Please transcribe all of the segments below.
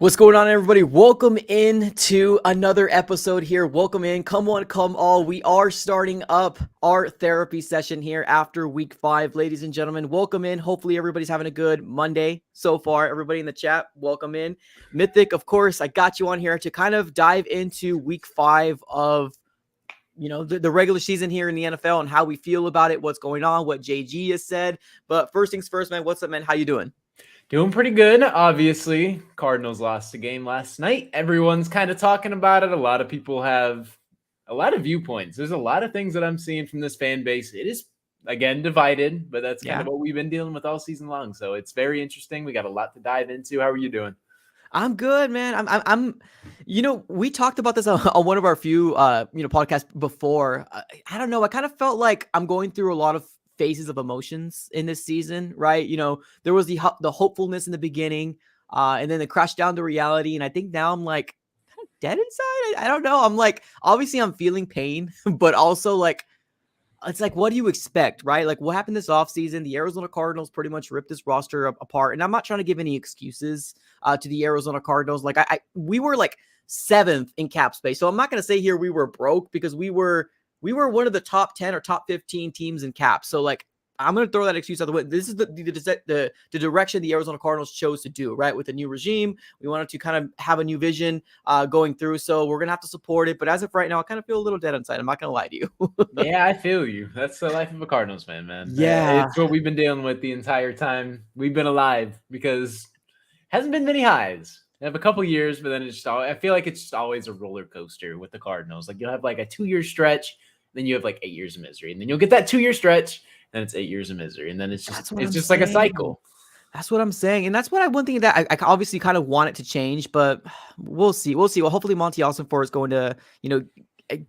What's going on, everybody? Welcome in to another episode here. Welcome in. Come on, come all. We are starting up our therapy session here after week 5. Ladies and gentlemen, welcome in. Hopefully everybody's having a good Monday so far. Everybody in the chat, welcome in. Mythic, of course, I got you on here to kind of dive into week 5 of the regular season here in the NFL and how we feel about it, what's going on, what JG has said. But first things first, man, what's up, man? How you doing? Doing pretty good. Obviously, Cardinals lost a game last night. Everyone's kind of talking about it. A lot of people have a lot of viewpoints. There's a lot of things that I'm seeing from this fan base. It is, again, divided, but that's kind of what we've been dealing with all season long. So it's very interesting. We got a lot to dive into. How are you doing? I'm good, man. We talked about this on one of our few, podcasts before. I don't know. I kind of felt like I'm going through a lot of phases of emotions in this season, right? There was the hopefulness in the beginning, and then it crashed down to reality. And I think now I'm like kind of dead inside. I don't know. I'm like, obviously I'm feeling pain, but also like, it's like, what do you expect, right? Like what happened this offseason? The Arizona Cardinals pretty much ripped this roster apart. And I'm not trying to give any excuses to the Arizona Cardinals. Like we were like 7th in cap space. So I'm not going to say here we were broke because we were one of the top 10 or top 15 teams in cap. So like, I'm going to throw that excuse out the way. This is the direction the Arizona Cardinals chose to do, right? With a new regime, we wanted to kind of have a new vision going through. So we're going to have to support it. But as of right now, I kind of feel a little dead inside. I'm not going to lie to you. Yeah, I feel you. That's the life of a Cardinals fan, man. Yeah. It's what we've been dealing with the entire time we've been alive because hasn't been many highs. They have a couple years, but then I feel like it's just always a roller coaster with the Cardinals. Like you'll have like a 2-year stretch, then you have like 8 years of misery, and then you'll get that 2-year stretch, then it's 8 years of misery, and then it's just like a cycle. That's what I'm saying. And that's one thing that I obviously kind of want it to change, but we'll see. We'll see. Well, hopefully Monty Ossenfort is going to,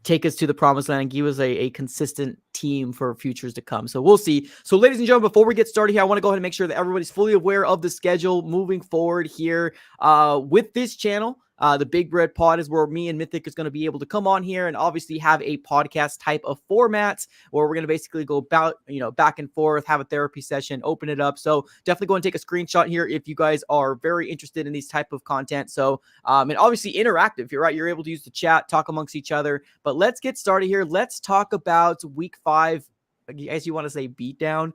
take us to the promised land and give us a consistent team for futures to come. So we'll see. So ladies and gentlemen, before we get started here, I want to go ahead and make sure that everybody's fully aware of the schedule moving forward here with this channel. The Big Red Pod is where me and Mythic is going to be able to come on here and obviously have a podcast type of format where we're going to basically go about, back and forth, have a therapy session, open it up. So definitely go and take a screenshot here if you guys are very interested in these type of content. So, and obviously interactive, you're right. You're able to use the chat, talk amongst each other, but let's get started here. Let's talk about week 5. I guess you want to say beatdown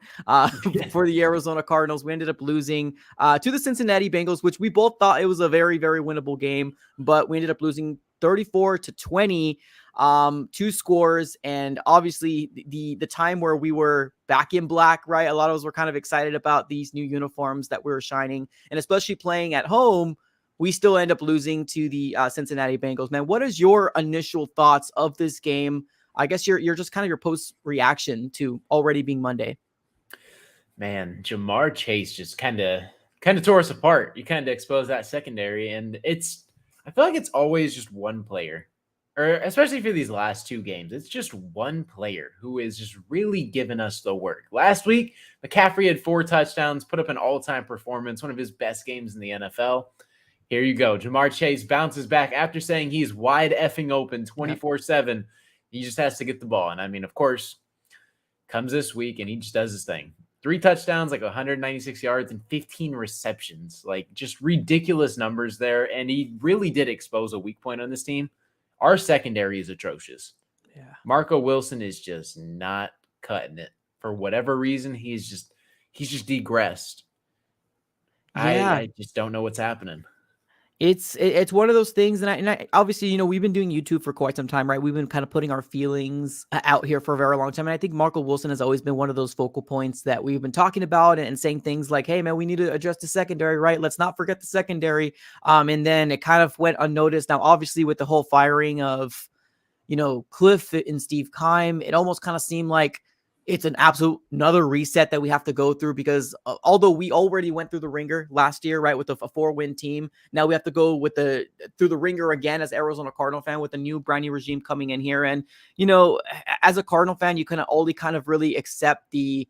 for the Arizona Cardinals. We ended up losing to the Cincinnati Bengals, which we both thought it was a very, very winnable game, but we ended up losing 34-20, 2 scores. And obviously the time where we were back in black, right? A lot of us were kind of excited about these new uniforms that we were shining, and especially playing at home, we still end up losing to the Cincinnati Bengals. Man, what is your initial thoughts of this game? I guess you're just kind of your post reaction to already being Monday. Man, Jamar Chase just kind of tore us apart. You kind of exposed that secondary, and I feel like it's always just one player, or especially for these last 2 games, it's just one player who is just really giving us the work. Last week, McCaffrey had 4 touchdowns, put up an all-time performance, one of his best games in the NFL. Here you go. Jamar Chase bounces back after saying he's wide effing open 24/7. He just has to get the ball. And I mean, of course, comes this week and he just does his thing. 3 touchdowns, like 196 yards and 15 receptions, like just ridiculous numbers there. And he really did expose a weak point on this team. Our secondary is atrocious. Yeah. Marco Wilson is just not cutting it for whatever reason. He's just degressed. Yeah. I just don't know what's happening. It's one of those things, and I obviously, we've been doing YouTube for quite some time, right? We've been kind of putting our feelings out here for a very long time, and I think Marco Wilson has always been one of those focal points that we've been talking about and saying things like, "Hey, man, we need to address the secondary, right? Let's not forget the secondary." And then it kind of went unnoticed. Now, obviously, with the whole firing of, Cliff and Steve Keim, it almost kind of seemed like it's an absolute another reset that we have to go through because although we already went through the ringer last year, right, with a 4-win team, now we have to go through the ringer again as Arizona Cardinal fan with a brand new regime coming in here. And, as a Cardinal fan, you can only kind of really accept the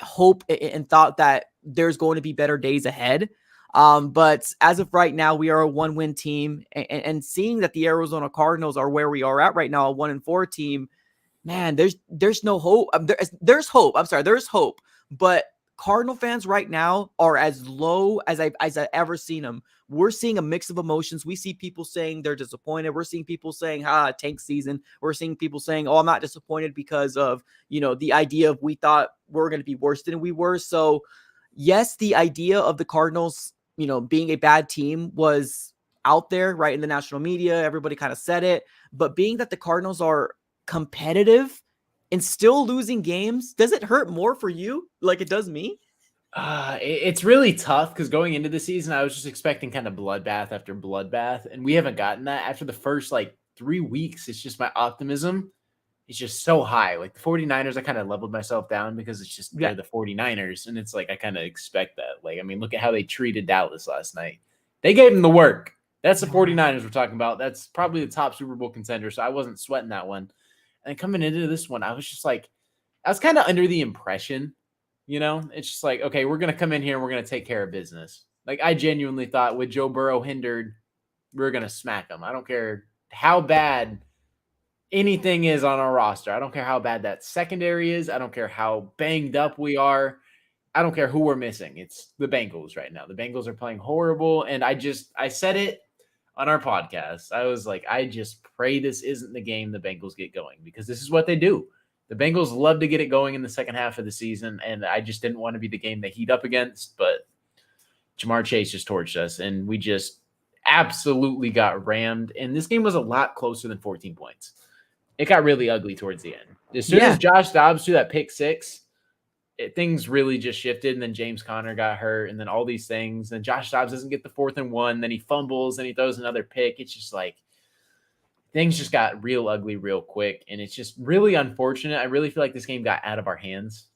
hope and thought that there's going to be better days ahead. But as of right now, we are a 1-win team, and seeing that the Arizona Cardinals are where we are at right now, a 1-4 team, man, there's no hope. There's hope. I'm sorry, there's hope. But Cardinal fans right now are as low as I've ever seen them. we're seeing a mix of emotions. We see people saying they're disappointed. We're seeing people saying, tank season. We're seeing people saying, oh, I'm not disappointed because of, the idea of we thought we're going to be worse than we were. So yes, the idea of the Cardinals, being a bad team was out there, right, in the national media. Everybody kind of said it. But being that the Cardinals are competitive and still losing games, does it hurt more for you like it does me? It's really tough because going into the season, I was just expecting kind of bloodbath after bloodbath, and we haven't gotten that. After the first 3 weeks, it's just my optimism is just so high. Like the 49ers, I kind of leveled myself down because it's just they're the 49ers, and it's like I kind of expect that. Like, I mean, look at how they treated Dallas last night. They gave them the work. That's the 49ers we're talking about. That's probably the top Super Bowl contender, so I wasn't sweating that one. And coming into this one, I was just like, I was kind of under the impression, it's just like, okay, we're going to come in here and we're going to take care of business. Like, I genuinely thought with Joe Burrow hindered, we're going to smack them. I don't care how bad anything is on our roster. I don't care how bad that secondary is. I don't care how banged up we are. I don't care who we're missing. It's the Bengals right now. The Bengals are playing horrible. And I said it on our podcast. I was like, I just pray this isn't the game the Bengals get going, because this is what they do. The Bengals love to get it going in the second half of the season, and I just didn't want to be the game they heat up against. But Jamar Chase just torched us, and we just absolutely got rammed. And this game was a lot closer than 14 points. It got really ugly towards the end. As soon as Josh Dobbs threw that pick six, things really just shifted. And then James Conner got hurt, and then all these things. And Josh Dobbs doesn't get the 4th and 1. Then he fumbles, and he throws another pick. It's just like things just got real ugly real quick, and it's just really unfortunate. I really feel like this game got out of our hands.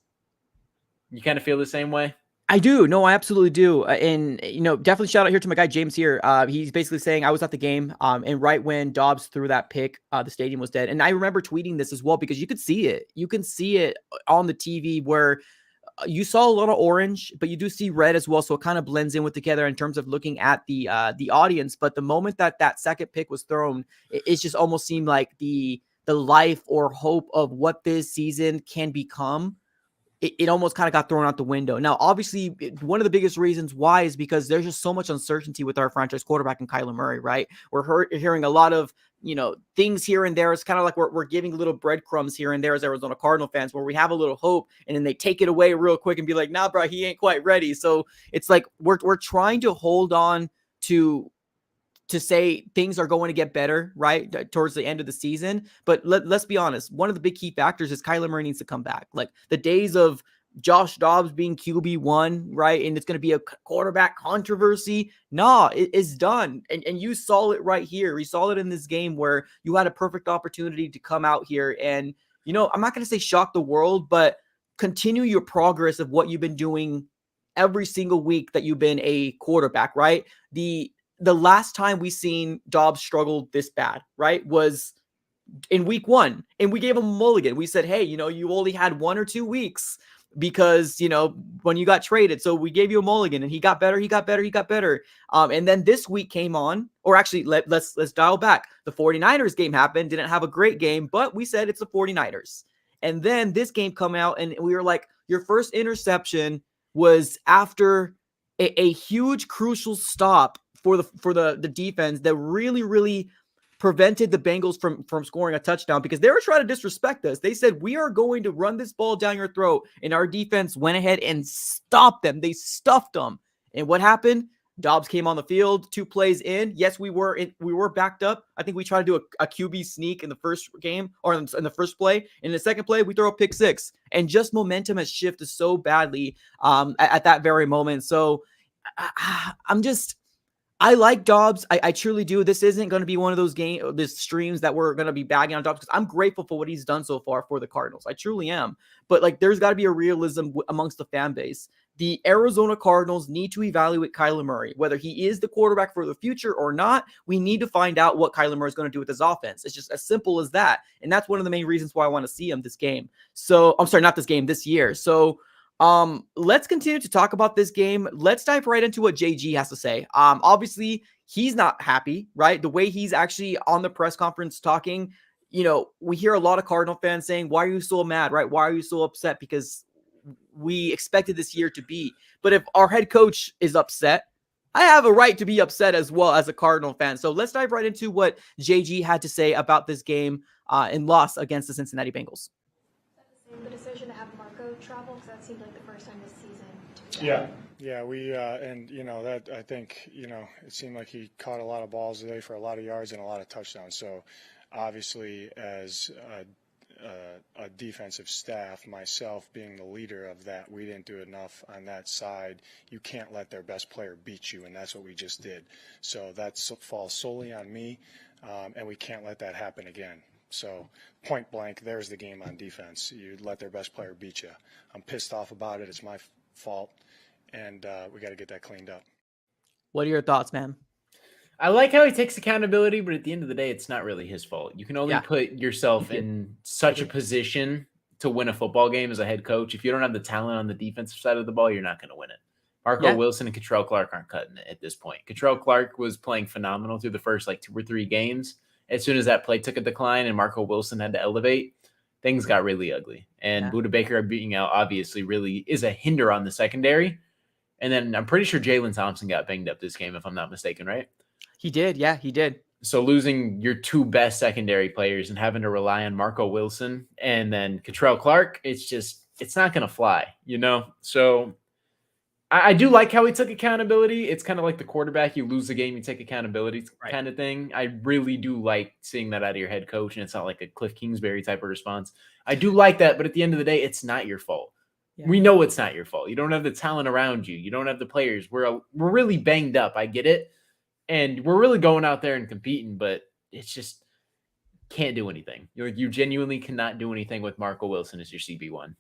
You kind of feel the same way? I do. No, I absolutely do. And, definitely shout out here to my guy, James here. He's basically saying I was at the game. And right when Dobbs threw that pick, the stadium was dead. And I remember tweeting this as well, because you could see it. You can see it on the TV where you saw a lot of orange, but you do see red as well. So it kind of blends in with together in terms of looking at the audience. But the moment that second pick was thrown, it just almost seemed like the life or hope of what this season can become. It almost kind of got thrown out the window. Now, obviously, one of the biggest reasons why is because there's just so much uncertainty with our franchise quarterback in Kyler Murray, right? We're hearing a lot of, things here and there. It's kind of like we're giving little breadcrumbs here and there as Arizona Cardinal fans, where we have a little hope and then they take it away real quick and be like, nah, bro, he ain't quite ready. So it's like we're trying to hold on to say things are going to get better, right, towards the end of the season. But let's be honest. One of the big key factors is Kyler Murray needs to come back. Like the days of Josh Dobbs being QB1, right, and it's going to be a quarterback controversy. Nah, it's done. And you saw it right here. We saw it in this game where you had a perfect opportunity to come out here and, I'm not going to say shock the world, but continue your progress of what you've been doing every single week that you've been a quarterback, right? The last time we seen Dobbs struggle this bad, right, was in week 1. And we gave him a mulligan. We said, hey, you only had 1 or 2 weeks because, when you got traded. So we gave you a mulligan, and he got better. And then this week came on, or actually let's dial back. The 49ers game happened, didn't have a great game, but we said it's the 49ers. And then this game come out, and we were like, your first interception was after a huge crucial stop for the defense that really, really prevented the Bengals from scoring a touchdown, because they were trying to disrespect us. They said, we are going to run this ball down your throat. And our defense went ahead and stopped them. They stuffed them. And what happened? Dobbs came on the field 2 plays in. Yes, we were backed up. I think we tried to do a QB sneak in the first game, or in the first play. In the second play, we throw a pick 6. And just momentum has shifted so badly at that very moment. So I like Dobbs. I truly do. This isn't going to be one of those this streams that we're going to be bagging on Dobbs, because I'm grateful for what he's done so far for the Cardinals. I truly am. But there's got to be a realism amongst the fan base. The Arizona Cardinals need to evaluate Kyler Murray, whether he is the quarterback for the future or not. We need to find out what Kyler Murray is going to do with his offense. It's just as simple as that. And that's one of the main reasons why I want to see him this game. So I'm sorry, not this game, this year. So let's continue to talk about this game. Let's dive right into what JG has to say. Obviously he's not happy, right? The way he's actually on the press conference talking, we hear a lot of Cardinal fans saying, why are you so mad, right? Why are you so upset? Because we expected this year to be, but if our head coach is upset, I have a right to be upset as well as a Cardinal fan. So let's dive right into what JG had to say about this game and loss against the Cincinnati Bengals. The decision to have Marco travel, because that seemed like the first time this season to be Yeah. Yeah, we and that I think it seemed like he caught a lot of balls today for a lot of yards and a lot of touchdowns. So obviously, as a defensive staff, myself being the leader of that, we didn't do enough on that side. You can't let their best player beat you, and that's what we just did. So that falls solely on me, and we can't let that happen again. So point blank, there's the game on defense. You let their best player beat you. I'm pissed off about it. It's my fault, and we got to get that cleaned up. What are your thoughts, man? I like how he takes accountability, but at the end of the day, it's not really his fault. You can only put yourself in such a position to win a football game as a head coach. If you don't have the talent on the defensive side of the ball, you're not going to win it. Marco Wilson and Cottrell Clark aren't cutting it at this point. Cottrell Clark was playing phenomenal through the first 2 or 3 games. As soon as that play took a decline and Marco Wilson had to elevate, things got really ugly. And Budda Baker being out obviously really is a hinder on the secondary. And then I'm pretty sure Jalen Thompson got banged up this game, if I'm not mistaken, right? He did. Yeah, he did. So losing your 2 best secondary players and having to rely on Marco Wilson and then Cottrell Clark, it's not going to fly, So I do like how he took accountability. It's kind of like the quarterback. You lose the game, you take accountability kind of thing. I really do like seeing that out of your head coach, and it's not like a Cliff Kingsbury type of response. I do like that, but at the end of the day, it's not your fault. Yeah. We know it's not your fault. You don't have the talent around you. You don't have the players. We're really banged up. I get it. And we're really going out there and competing, but it's just can't do anything. You genuinely cannot do anything with Marco Wilson as your CB1.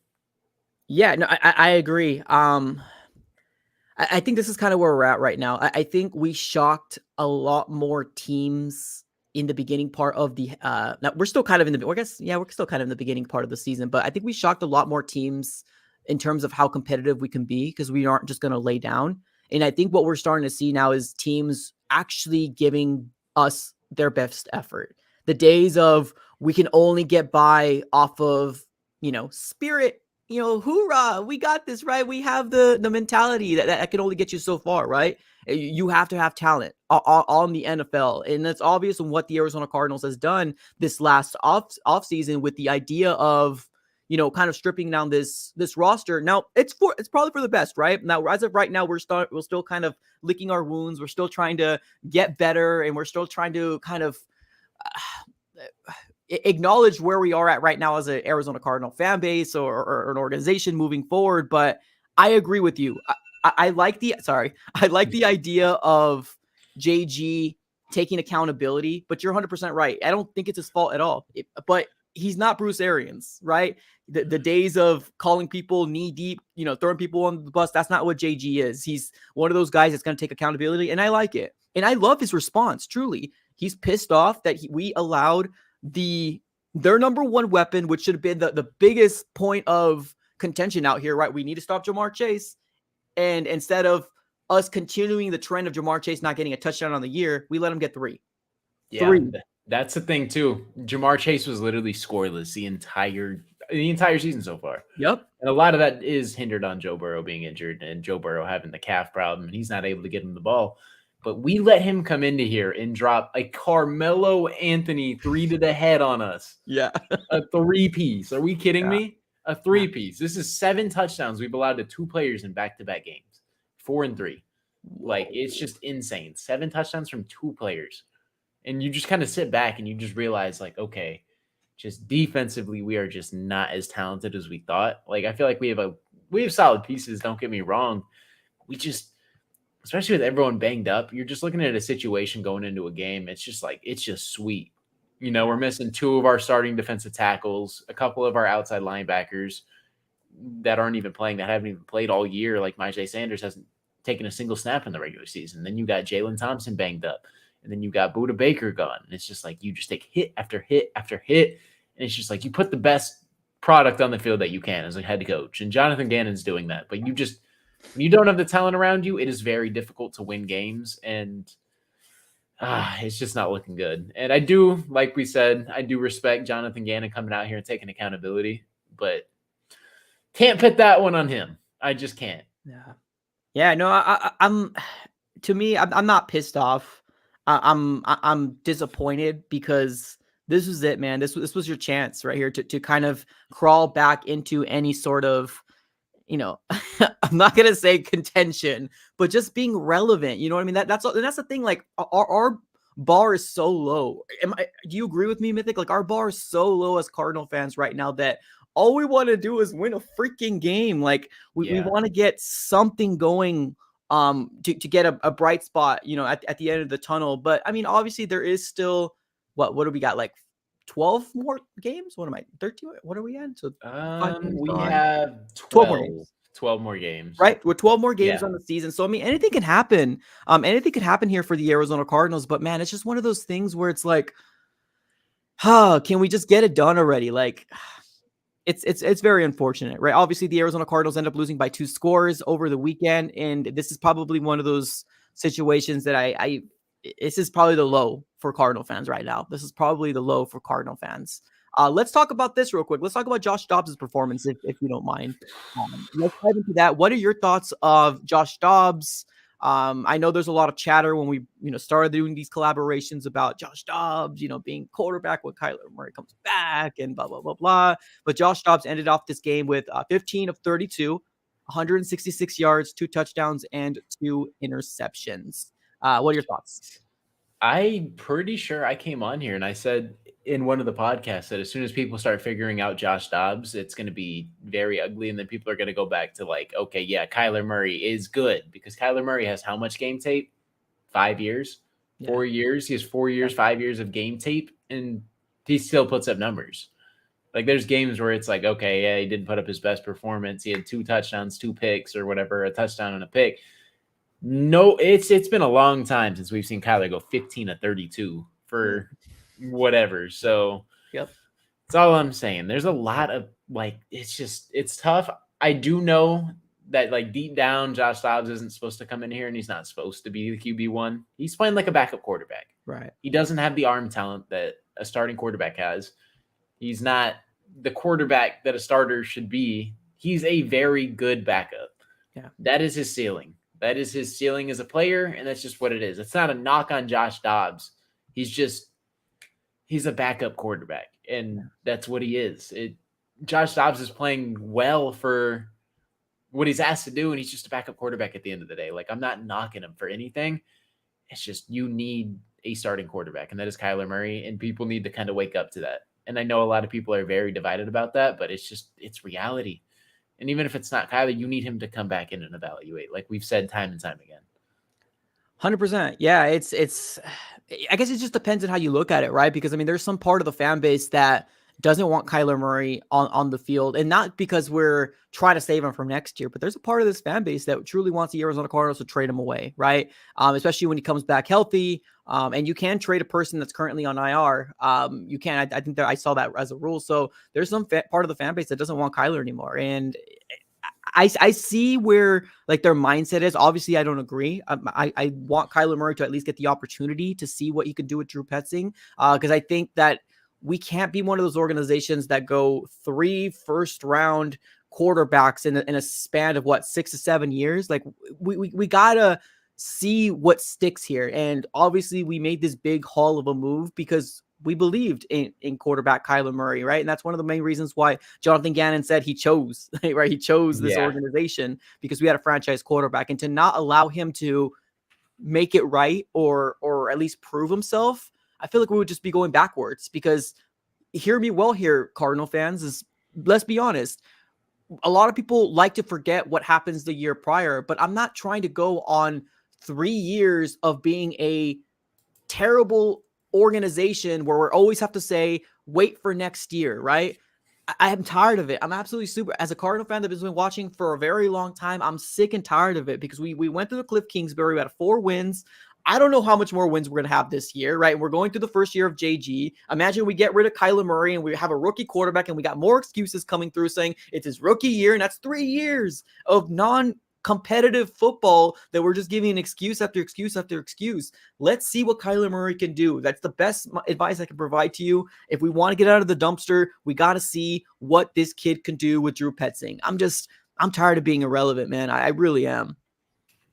Yeah, no, I agree. I think this is kind of where we're at right now. I think we shocked a lot more teams in the beginning part of the now we're still kind of in the we're still kind of in the beginning part of the season, but I think we shocked a lot more teams in terms of how competitive we can be because we aren't just going to lay down. And I think what we're starting to see now is teams actually giving us their best effort. The days of we can only get by off of, spirit, hoorah, we got this, right? We have the mentality that can only get you so far, right? You have to have talent on the NFL. And that's obvious in what the Arizona Cardinals has done this last off season with the idea of, kind of stripping down this roster. Now it's probably for the best, right? Now, as of right now, we're still kind of licking our wounds. We're still trying to get better, and we're still trying to kind of acknowledge where we are at right now as an Arizona Cardinal fan base or an organization moving forward. But I agree with you. I like the idea of JG taking accountability, but you're 100% right. I don't think it's his fault at all. But he's not Bruce Arians, right? The days of calling people knee deep, throwing people on the bus, that's not what JG is. He's one of those guys that's going to take accountability, and I like it. And I love his response, truly. He's pissed off that we allowed their number one weapon, which should have been the biggest point of contention out here, right? We need to stop Ja'Marr Chase. And instead of us continuing the trend of Ja'Marr Chase not getting a touchdown on the year, we let him get 3. Yeah, 3. That's the thing too. Ja'Marr Chase was literally scoreless the entire season so far. Yep. And a lot of that is hindered on Joe Burrow being injured and Joe Burrow having the calf problem, and he's not able to get him the ball. But we let him come into here and drop a Carmelo Anthony 3 to the head on us. Yeah. A 3-piece. Are we kidding me? A 3-piece. This is 7 touchdowns we've allowed to 2 players in back-to-back games. 4 and 3. Like, it's just insane. 7 touchdowns from 2 players. And you just kind of sit back and you just realize, like, okay, just defensively, we are just not as talented as we thought. Like, I feel like we have solid pieces, don't get me wrong. We just, especially with everyone banged up, you're just looking at a situation going into a game. It's just like, it's just sweet. We're missing 2 of our starting defensive tackles, a couple of our outside linebackers that aren't even playing, that haven't even played all year. Like Myjai Sanders hasn't taken a single snap in the regular season. Then you got Jalen Thompson banged up. And then you got Budda Baker gone. And it's just like you just take hit after hit after hit. And it's just like you put the best product on the field that you can as a head coach. And Jonathan Gannon's doing that. But when you don't have the talent around you, it is very difficult to win games. And it's just not looking good. And I do, like we said, I do respect Jonathan Gannon coming out here and taking accountability. But can't put that one on him. I just can't. Yeah. Yeah, no, I'm to me, I'm not pissed off. I'm disappointed because this was it, man. This was your chance right here to kind of crawl back into any sort of, I'm not gonna say contention, but just being relevant. You know what I mean? That's the thing. Like our bar is so low. Do you agree with me, Mythic? Like our bar is so low as Cardinal fans right now that all we want to do is win a freaking game. Like we want to get something going to get a bright spot, at the end of the tunnel. But I mean, obviously there is still what do we got? Like 12 more games? What am I? 13? What are we at? So 5 games We gone. have 12 more games. 12 more games. Right? With 12 more games Yeah. on the season. So I mean, anything can happen. Anything could happen here for the Arizona Cardinals. But man, it's just one of those things where it's like, can we just get it done already? Like, it's very unfortunate, right? Obviously, the Arizona Cardinals end up losing by 2 scores over the weekend, and this is probably one of those situations that this is probably the low for Cardinal fans right now. This is probably the low for Cardinal fans. Let's talk about this real quick. Let's talk about Josh Dobbs' performance, if you don't mind. Let's dive into that. What are your thoughts of Josh Dobbs? I know there's a lot of chatter when we, started doing these collaborations about Josh Dobbs, being quarterback when Kyler Murray comes back and blah, blah, blah, blah. But Josh Dobbs ended off this game with 15 of 32, 166 yards, 2 touchdowns, and 2 interceptions. What are your thoughts? I'm pretty sure I came on here and I said in one of the podcasts that as soon as people start figuring out Josh Dobbs, it's going to be very ugly. And then people are going to go back to like, okay, yeah, Kyler Murray is good because Kyler Murray has how much game tape? 5 years, 4 years. He has 4 years, 5 years of game tape, and he still puts up numbers. Like there's games where it's like, okay, yeah, he didn't put up his best performance. He had 2 touchdowns, 2 picks or whatever, a touchdown and a pick. No, it's been a long time since we've seen Kyler go 15 of 32 for whatever. So Yep. That's all I'm saying. There's a lot of it's tough. I do know that like deep down, Josh Dobbs isn't supposed to come in here and he's not supposed to be the QB1. He's playing like a backup quarterback. Right. He doesn't have the arm talent that a starting quarterback has. He's not the quarterback that a starter should be. He's a very good backup. Yeah. That is his ceiling. That is his ceiling as a player, and that's just what it is. It's not a knock on Josh Dobbs. He's a backup quarterback, and that's what he is. Josh Dobbs is playing well for what he's asked to do, and he's just a backup quarterback at the end of the day. Like, I'm not knocking him for anything. It's just you need a starting quarterback, and that is Kyler Murray, and people need to kind of wake up to that. And I know a lot of people are very divided about that, but it's reality. And even if it's not Kyler, you need him to come back in and evaluate, like we've said time and time again. 100%. Yeah, it's. I guess it just depends on how you look at it, right? Because I mean, there's some part of the fan base that doesn't want Kyler Murray on the field, and not because we're trying to save him from next year, but there's a part of this fan base that truly wants the Arizona Cardinals to trade him away, right? Especially when he comes back healthy. And you can trade a person that's currently on IR. You can. I think that I saw that as a rule. So there's some part of the fan base that doesn't want Kyler anymore, and I see where like their mindset is. Obviously, I don't agree. I want Kyler Murray to at least get the opportunity to see what he can do with Drew Petzing, because I think that we can't be one of those organizations that go 3 first-round quarterbacks in a span of 6 to 7 years. Like we gotta see what sticks here. And obviously we made this big haul of a move because we believed in quarterback Kyler Murray, right? And that's one of the main reasons why Jonathan Gannon said he chose, right? He chose this organization because we had a franchise quarterback, and to not allow him to make it right or at least prove himself, I feel like we would just be going backwards. Because hear me well here, Cardinal fans, is let's be honest. A lot of people like to forget what happens the year prior, but I'm not trying to go on 3 years of being a terrible organization where we always have to say, wait for next year, right? I am tired of it. I'm absolutely super. As a Cardinal fan that has been watching for a very long time, I'm sick and tired of it because we went through the Cliff Kingsbury. We had 4 wins. I don't know how much more wins we're going to have this year, right? We're going through the first year of JG. Imagine we get rid of Kyler Murray and we have a rookie quarterback, and we got more excuses coming through saying it's his rookie year, and that's 3 years of non-competitive football that we're just giving excuse after excuse after excuse. Let's see what Kyler Murray can do. That's the best advice I can provide to you. If we want to get out of the dumpster, we got to see what this kid can do with Drew Petzing. I'm tired of being irrelevant, man. I really am.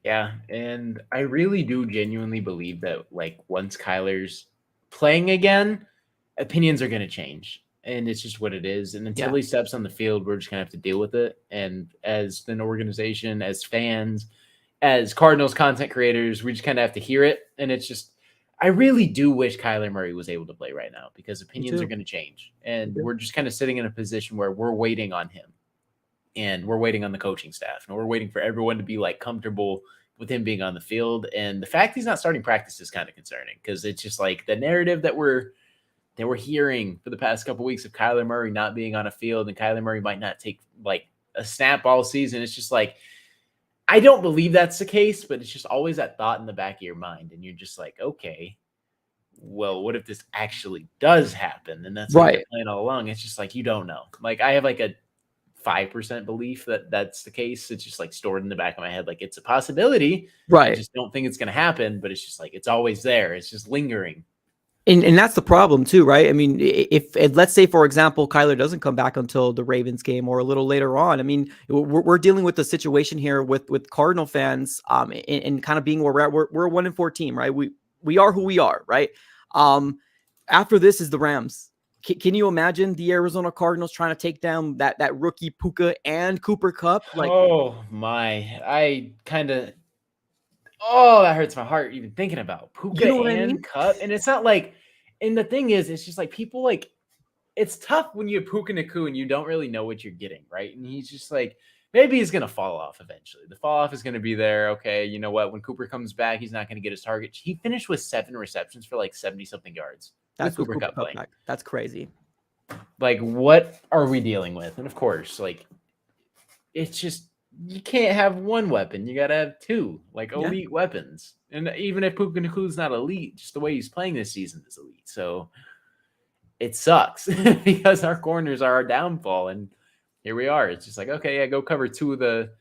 Yeah, and I really do genuinely believe that like once Kyler's playing again, opinions are going to change. And it's just what it is. And until Yeah, he steps on the field, we're just going to have to deal with it. And as an organization, as fans, as Cardinals content creators, we just kind of have to hear it. And it's just, I really do wish Kyler Murray was able to play right now because me opinions are too. going to change. Me And too. we're just kind of sitting in a position where we're waiting on him and we're waiting on the coaching staff and we're waiting for everyone to be like comfortable with him being on the field. And the fact he's not starting practice is kind of concerning because it's just like the narrative that we're hearing for the past couple weeks of Kyler Murray not being on a field and Kyler Murray might not take like a snap all season. It's just like I don't believe that's the case, but it's just always that thought in the back of your mind, and you're just like, okay, well, what if this actually does happen? And that's like the Right. plan all along. It's just like you don't know. Like I have like a 5% belief that that's the case. It's just like stored in the back of my head, like it's a possibility. I Right. just don't think it's going to happen, but it's just like it's always there. It's just lingering. And that's the problem too, right? I mean, if let's say, for example, Kyler doesn't come back until the Ravens game or a little later on. I mean, we're dealing with the situation here with Cardinal fans, and kind of being where we're at. We're a 1-4 team, right? We are who we are, right? Um, After this is the Rams. Can you imagine the Arizona Cardinals trying to take down that rookie Puka and Cooper Cup? Like, Oh my. I kind of oh, that hurts my heart even thinking about you Puka know what I mean? and Cup. And it's not like and the thing is, it's just like people like it's tough when you have Puka Naku and you don't really know what you're getting, right? And he's just like, maybe he's gonna fall off eventually. The fall off is gonna be there. Okay, you know what? When Cooper comes back, he's not gonna get his target. He finished with 7 receptions for like 70 something yards with That's with Cooper Cooper Cup Cup playing. back. That's crazy. Like, what are we dealing with? And of course, like it's just you can't have one weapon. You gotta have two, like Yeah. elite weapons. And even if Puka Naku's not elite, just the way he's playing this season is elite. So it sucks because our corners are our downfall. And here we are. It's just like, okay, yeah, go cover two of the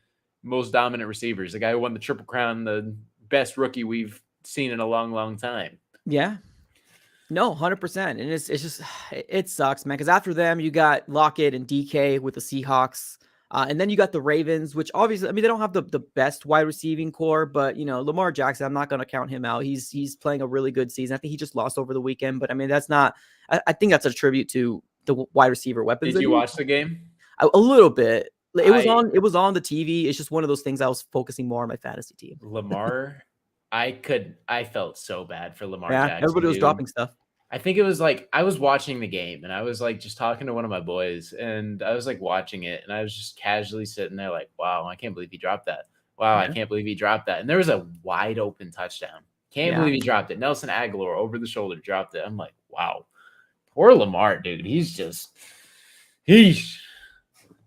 most dominant receivers. The guy who won the Triple Crown, the best rookie we've seen in a long, long time. Yeah. No, 100%. And it's just it sucks, man. Because after them, you got Lockett and DK with the Seahawks. And then you got the Ravens, which obviously, I mean, they don't have the best wide receiving core, but you know, Lamar Jackson, I'm not going to count him out. He's playing a really good season. I think he just lost over the weekend, but I mean, that's not. I think that's a tribute to the wide receiver weapons. Did you watch the game? A little bit. It was I on. It was on the TV. It's just one of those things. I was focusing more on my fantasy team. Lamar, I felt so bad for Lamar Yeah, Jackson, everybody was dude. dropping stuff. I think it was like I was watching the game and I was like just talking to one of my boys and I was like watching it and I was just casually sitting there like, wow, I can't believe he dropped that. Wow, I Yeah, can't believe he dropped that. And there was a wide open touchdown. Can't yeah. believe he dropped it. Nelson Aguilar over the shoulder dropped it. I'm like, wow, poor Lamar, dude. He's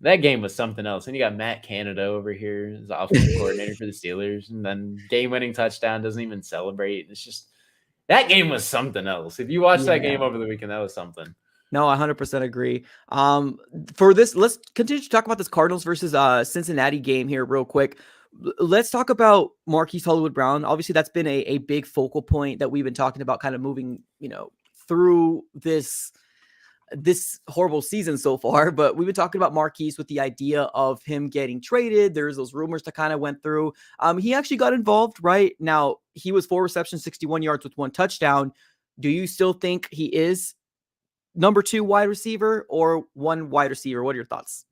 that game was something else. And you got Matt Canada over here as the offensive coordinator for the Steelers, and then game-winning touchdown doesn't even celebrate. It's just that game was something else. If you watched that Yeah. game over the weekend, that was something. No, I 100% agree. For this, let's continue to talk about this Cardinals versus Cincinnati game here real quick. Let's talk about Marquise Hollywood Brown. Obviously, that's been a big focal point that we've been talking about, kind of moving, through this horrible season so far. But we've been talking about Marquise with the idea of him getting traded. There's those rumors that kind of went through. He actually got involved right now. He was 4 receptions, 61 yards with 1 touchdown. Do you still think he is number 2 wide receiver or 1 wide receiver? What are your thoughts?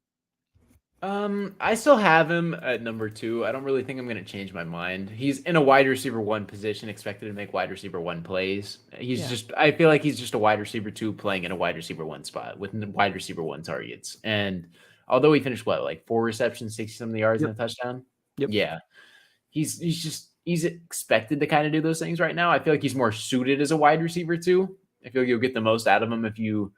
I still have him at number 2. I don't really think I'm going to change my mind. He's in a wide receiver 1 position, expected to make wide receiver 1 plays. I feel like he's just a wide receiver 2 playing in a wide receiver 1 spot with wide receiver 1 targets. And although he finished like 4 receptions, 60 something yards and a touchdown. Yep. Yeah. He's expected to kind of do those things right now. I feel like he's more suited as a wide receiver 2. I feel like you'll get the most out of him if you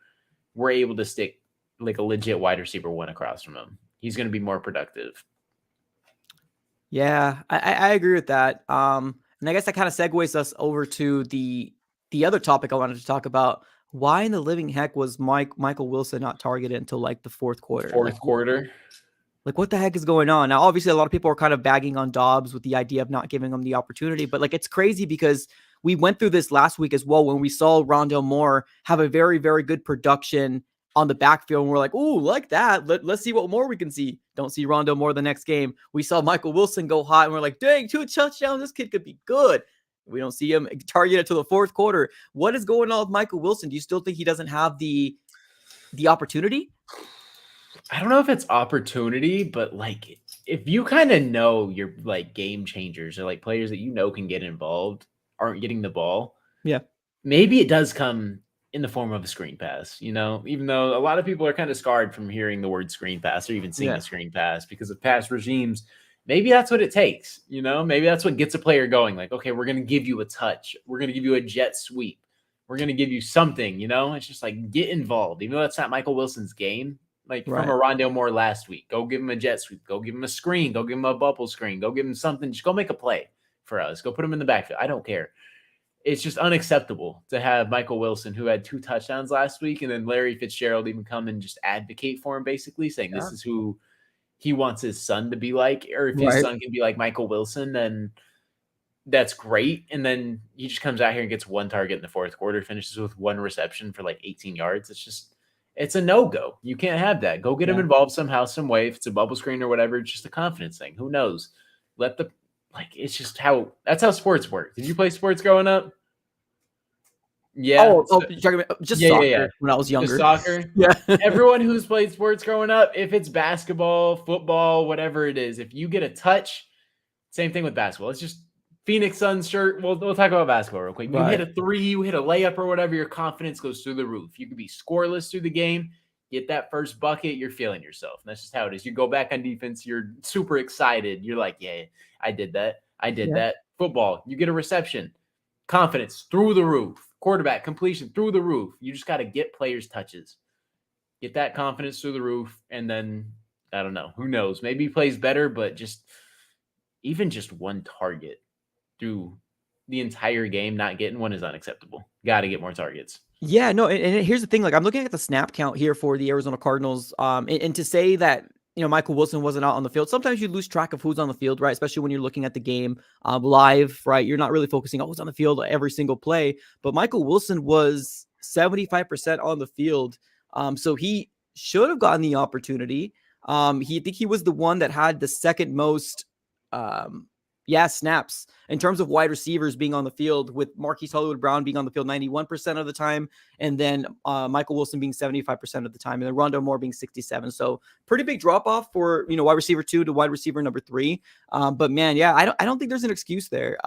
were able to stick like a legit wide receiver 1 across from him. He's going to be more productive. Yeah, I agree with that. And I guess that kind of segues us over to the other topic I wanted to talk about. Why in the living heck was Michael Wilson not targeted until like the fourth quarter? Fourth quarter. Like, what the heck is going on? Now, obviously, a lot of people are kind of bagging on Dobbs with the idea of not giving him the opportunity, but like, it's crazy because we went through this last week as well when we saw Rondale Moore have a very, very good production on the backfield, and we're like, ooh, like that. Let's see what more we can see. Don't see Rondo more the next game. We saw Michael Wilson go hot, and we're like, dang, 2 touchdowns. This kid could be good. We don't see him targeted to the fourth quarter. What is going on with Michael Wilson? Do you still think he doesn't have the opportunity? I don't know if it's opportunity, but like if you kind of know your like game changers or like players that you know can get involved aren't getting the ball, Yeah. maybe it does come in the form of a screen pass, even though a lot of people are kind of scarred from hearing the word screen pass or even seeing a screen pass because of past regimes. Maybe that's what it takes, maybe that's what gets a player going. Like, okay, we're going to give you a touch. We're going to give you a jet sweep. We're going to give you something, it's just like get involved. Even though that's not Michael Wilson's game, like from a Rondale Moore last week, go give him a jet sweep, go give him a screen, go give him a bubble screen, go give him something. Just go make a play for us. Go put him in the backfield. I don't care. It's just unacceptable to have Michael Wilson, who had 2 touchdowns last week, and then Larry Fitzgerald even come and just advocate for him, basically saying this is who he wants his son to be like, or if his son can be like Michael Wilson, then that's great. And then he just comes out here and gets 1 target in the fourth quarter, finishes with 1 reception for like 18 yards. It's a no-go. You can't have that. Go get him involved somehow, some way. If it's a bubble screen or whatever, it's just a confidence thing. Who knows? It's just that's how sports work. Did you play sports growing up? Yeah. You're talking about just soccer when I was younger. Just soccer. Yeah. Everyone who's played sports growing up, if it's basketball, football, whatever it is, if you get a touch, same thing with basketball. It's just Phoenix Suns shirt. We'll talk about basketball real quick. You hit a 3, you hit a layup or whatever, your confidence goes through the roof. You could be scoreless through the game. Get that first bucket, you're feeling yourself. And that's just how it is. You go back on defense, you're super excited. You're like, yeah, I did that. I did that. Football, you get a reception. Confidence through the roof. Quarterback completion through the roof. You just got to get players touches. Get that confidence through the roof. And then, I don't know. Who knows? Maybe he plays better, but even just 1 target through the entire game, not getting 1 is unacceptable. Got to get more targets. Yeah, no, and here's the thing. Like, I'm looking at the snap count here for the Arizona Cardinals. And to say that, Michael Wilson wasn't out on the field, sometimes you lose track of who's on the field, right? Especially when you're looking at the game live, right? You're not really focusing on who's on the field every single play. But Michael Wilson was 75% on the field. So he should have gotten the opportunity. I think he was the one that had the second most snaps in terms of wide receivers being on the field, with Marquise Hollywood-Brown being on the field 91% of the time, and then Michael Wilson being 75% of the time, and then Rondo Moore being 67%. So pretty big drop off for wide receiver 2 to wide receiver number 3. But man, I don't think there's an excuse there.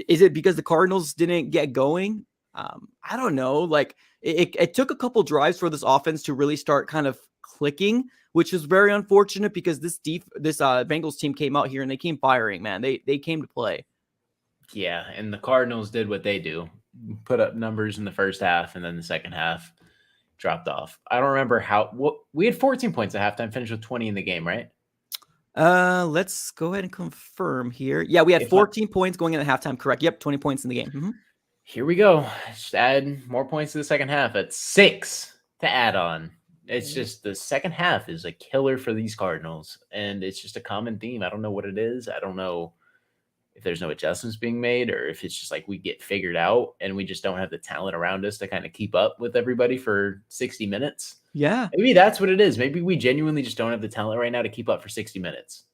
Is it because the Cardinals didn't get going? I don't know. Like it took a couple drives for this offense to really start kind of clicking, which is very unfortunate because this Bengals team came out here and they came firing, man. They came to play. Yeah, and the Cardinals did what they do. Put up numbers in the first half, and then the second half dropped off. I don't remember we had 14 points at halftime, finished with 20 in the game, right? Let's go ahead and confirm here. Yeah, we had 14 points going in at halftime, correct? Yep, 20 points in the game. Mm-hmm. Here we go. Just add more points to the second half. At 6 to add on. It's just the second half is a killer for these Cardinals, and it's just a common theme. I don't know what it is. I don't know if there's no adjustments being made or if it's just like we get figured out and we just don't have the talent around us to kind of keep up with everybody for 60 minutes. Yeah. Maybe that's what it is. Maybe we genuinely just don't have the talent right now to keep up for 60 minutes.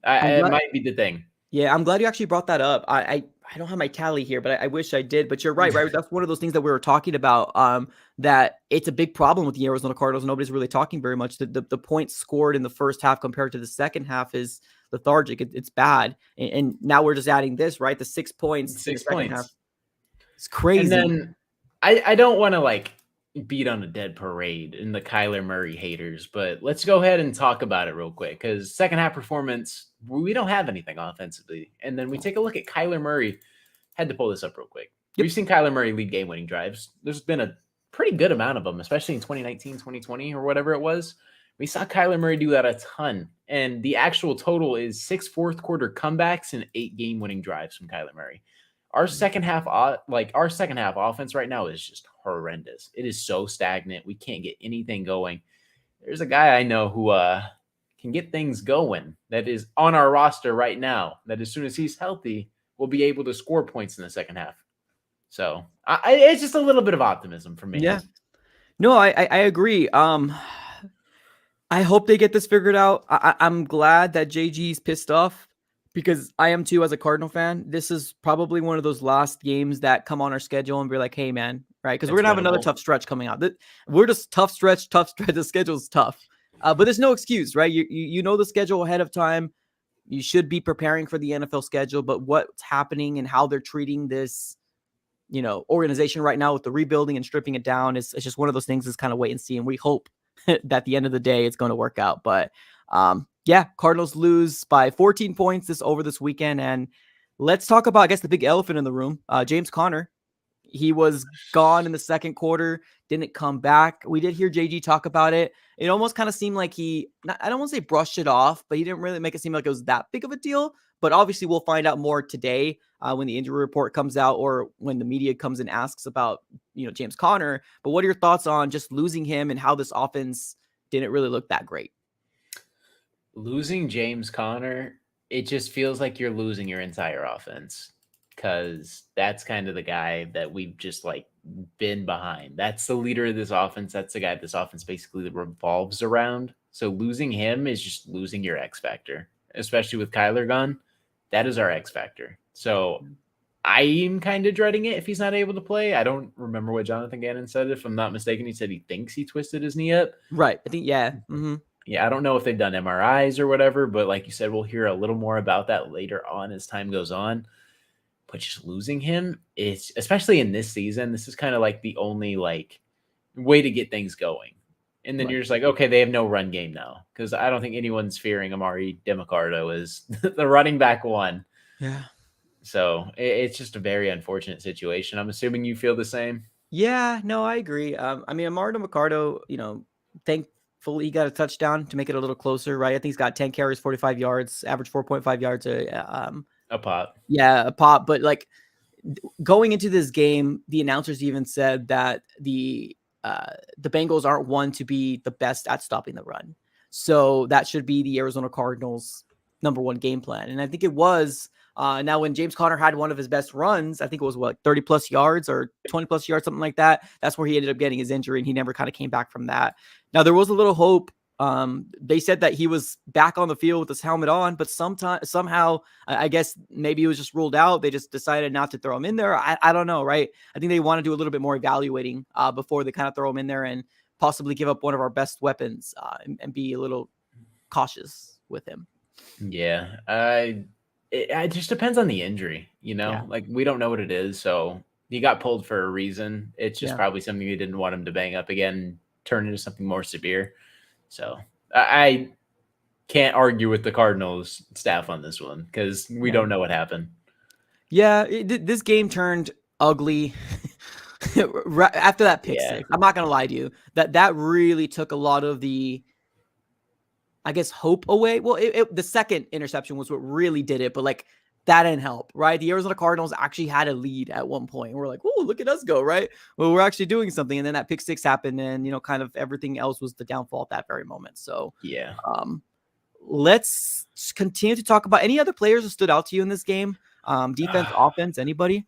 It might be the thing. Yeah, I'm glad you actually brought that up. I don't have my tally here, but I wish I did. But you're right? That's one of those things that we were talking about, that it's a big problem with the Arizona Cardinals. Nobody's really talking very much. The points scored in the first half compared to the second half is lethargic. It's bad. And now we're just adding this, right? The 6 points. 6 points. Half. It's crazy. And then I don't want to beat on a dead parade in the Kyler Murray haters, but let's go ahead and talk about it real quick, because second half performance, we don't have anything offensively. And then we take a look at Kyler Murray. Had to pull this up real quick. Yep. We've seen Kyler Murray lead game-winning drives. There's been a pretty good amount of them, especially in 2019, 2020, or whatever it was. We saw Kyler Murray do that a ton. And the actual total is 6 fourth-quarter comebacks and 8 game-winning drives from Kyler Murray. Our second half offense right now is just horrendous. It is so stagnant. We can't get anything going. There's a guy I know who can get things going that is on our roster right now, that as soon as he's healthy, will be able to score points in the second half. So it's just a little bit of optimism for me. Yeah. No, I agree. I hope they get this figured out. I'm glad that JG's pissed off because I am too as a Cardinal fan. This is probably one of those last games that come on our schedule and we're like, hey, man, right? Because we're It's going to have another winnable. tough stretch coming out. We're just tough stretch. The schedule's tough. But there's no excuse, right? You know the schedule ahead of time. You should be preparing for the NFL schedule, but what's happening and how they're treating this, organization right now with the rebuilding and stripping it down is it's just one of those things is kind of wait and see. And we hope that at the end of the day, it's going to work out. But yeah, Cardinals lose by 14 points this weekend. And let's talk about, I guess, the big elephant in the room, James Conner. He was gone in the second quarter, didn't come back. We did hear JG talk about it. It almost kind of seemed like I don't want to say brushed it off, but he didn't really make it seem like it was that big of a deal. But obviously, we'll find out more today when the injury report comes out or when the media comes and asks about, James Conner. But what are your thoughts on just losing him and how this offense didn't really look that great? Losing James Conner, it just feels like you're losing your entire offense because that's kind of the guy that we've just like been behind. That's the leader of this offense. That's the guy this offense basically revolves around. So losing him is just losing your X factor, especially with Kyler gone. That is our X factor. So I'm kind of dreading it if he's not able to play. I don't remember what Jonathan Gannon said. If I'm not mistaken, he said he thinks he twisted his knee up. Right. I think, yeah. Mm-hmm. Yeah, I don't know if they've done MRIs or whatever, but like you said, we'll hear a little more about that later on as time goes on. But just losing him, it's especially in this season, this is kind of like the only like way to get things going. And then Right. you're just like, okay, they have no run game now because I don't think anyone's fearing Amari DeMarcado as the running back one. Yeah. So it's just a very unfortunate situation. I'm assuming you feel the same. Yeah, no, I agree. I mean, Amaro Mercado, thankfully he got a touchdown to make it a little closer, right? I think he's got 10 carries, 45 yards, average 4.5 yards. A pop. Yeah, a pop. But like going into this game, the announcers even said that the Bengals aren't one to be the best at stopping the run. So that should be the Arizona Cardinals' number one game plan. And I think it was. Now, when James Conner had one of his best runs, I think it was 30 plus yards or 20 plus yards, something like that. That's where he ended up getting his injury, and he never kind of came back from that. Now, there was a little hope. They said that he was back on the field with his helmet on, but somehow, I guess maybe it was just ruled out. They just decided not to throw him in there. I don't know, right? I think they want to do a little bit more evaluating before they kind of throw him in there and possibly give up one of our best weapons and be a little cautious with him. Yeah, it just depends on the injury, Yeah. like we don't know what it is. So he got pulled for a reason. It's just probably something they didn't want him to bang up again, turn into something more severe. So I can't argue with the Cardinals staff on this one because we don't know what happened. Yeah. This game turned ugly after that pick six. I'm not going to lie to you that really took a lot of the, I guess, hope away. Well, the second interception was what really did it, but like that didn't help, right? The Arizona Cardinals actually had a lead at one point. We're like, oh, look at us go, right? Well, we're actually doing something. And then that pick six happened and, kind of everything else was the downfall at that very moment. So yeah. Let's continue to talk about any other players that stood out to you in this game. Defense, offense, anybody?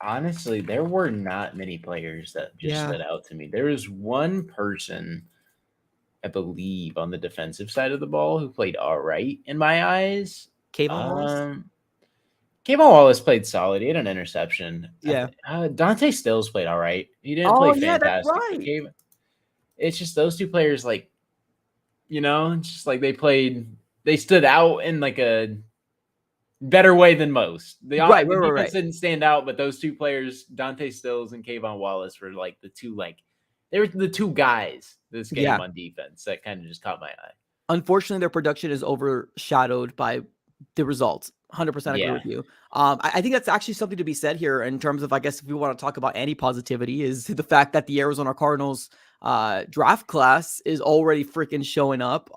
Honestly, there were not many players that just stood out to me. There was one person, I believe, on the defensive side of the ball who played all right in my eyes. Kayvon Wallace played solid. He had an interception. Yeah. Dante Stills played all right. He didn't play fantastic. That's right. It's just those two players, like, just like they stood out in like a better way than most. The defense didn't stand out, but those two players, Dante Stills and Kayvon Wallace, were like the two, they were the two guys this game on defense that kind of just caught my eye. Unfortunately, their production is overshadowed by the results. 100% agree with you. I think that's actually something to be said here in terms of, I guess, if we want to talk about anti-positivity, is the fact that the Arizona Cardinals draft class is already freaking showing up.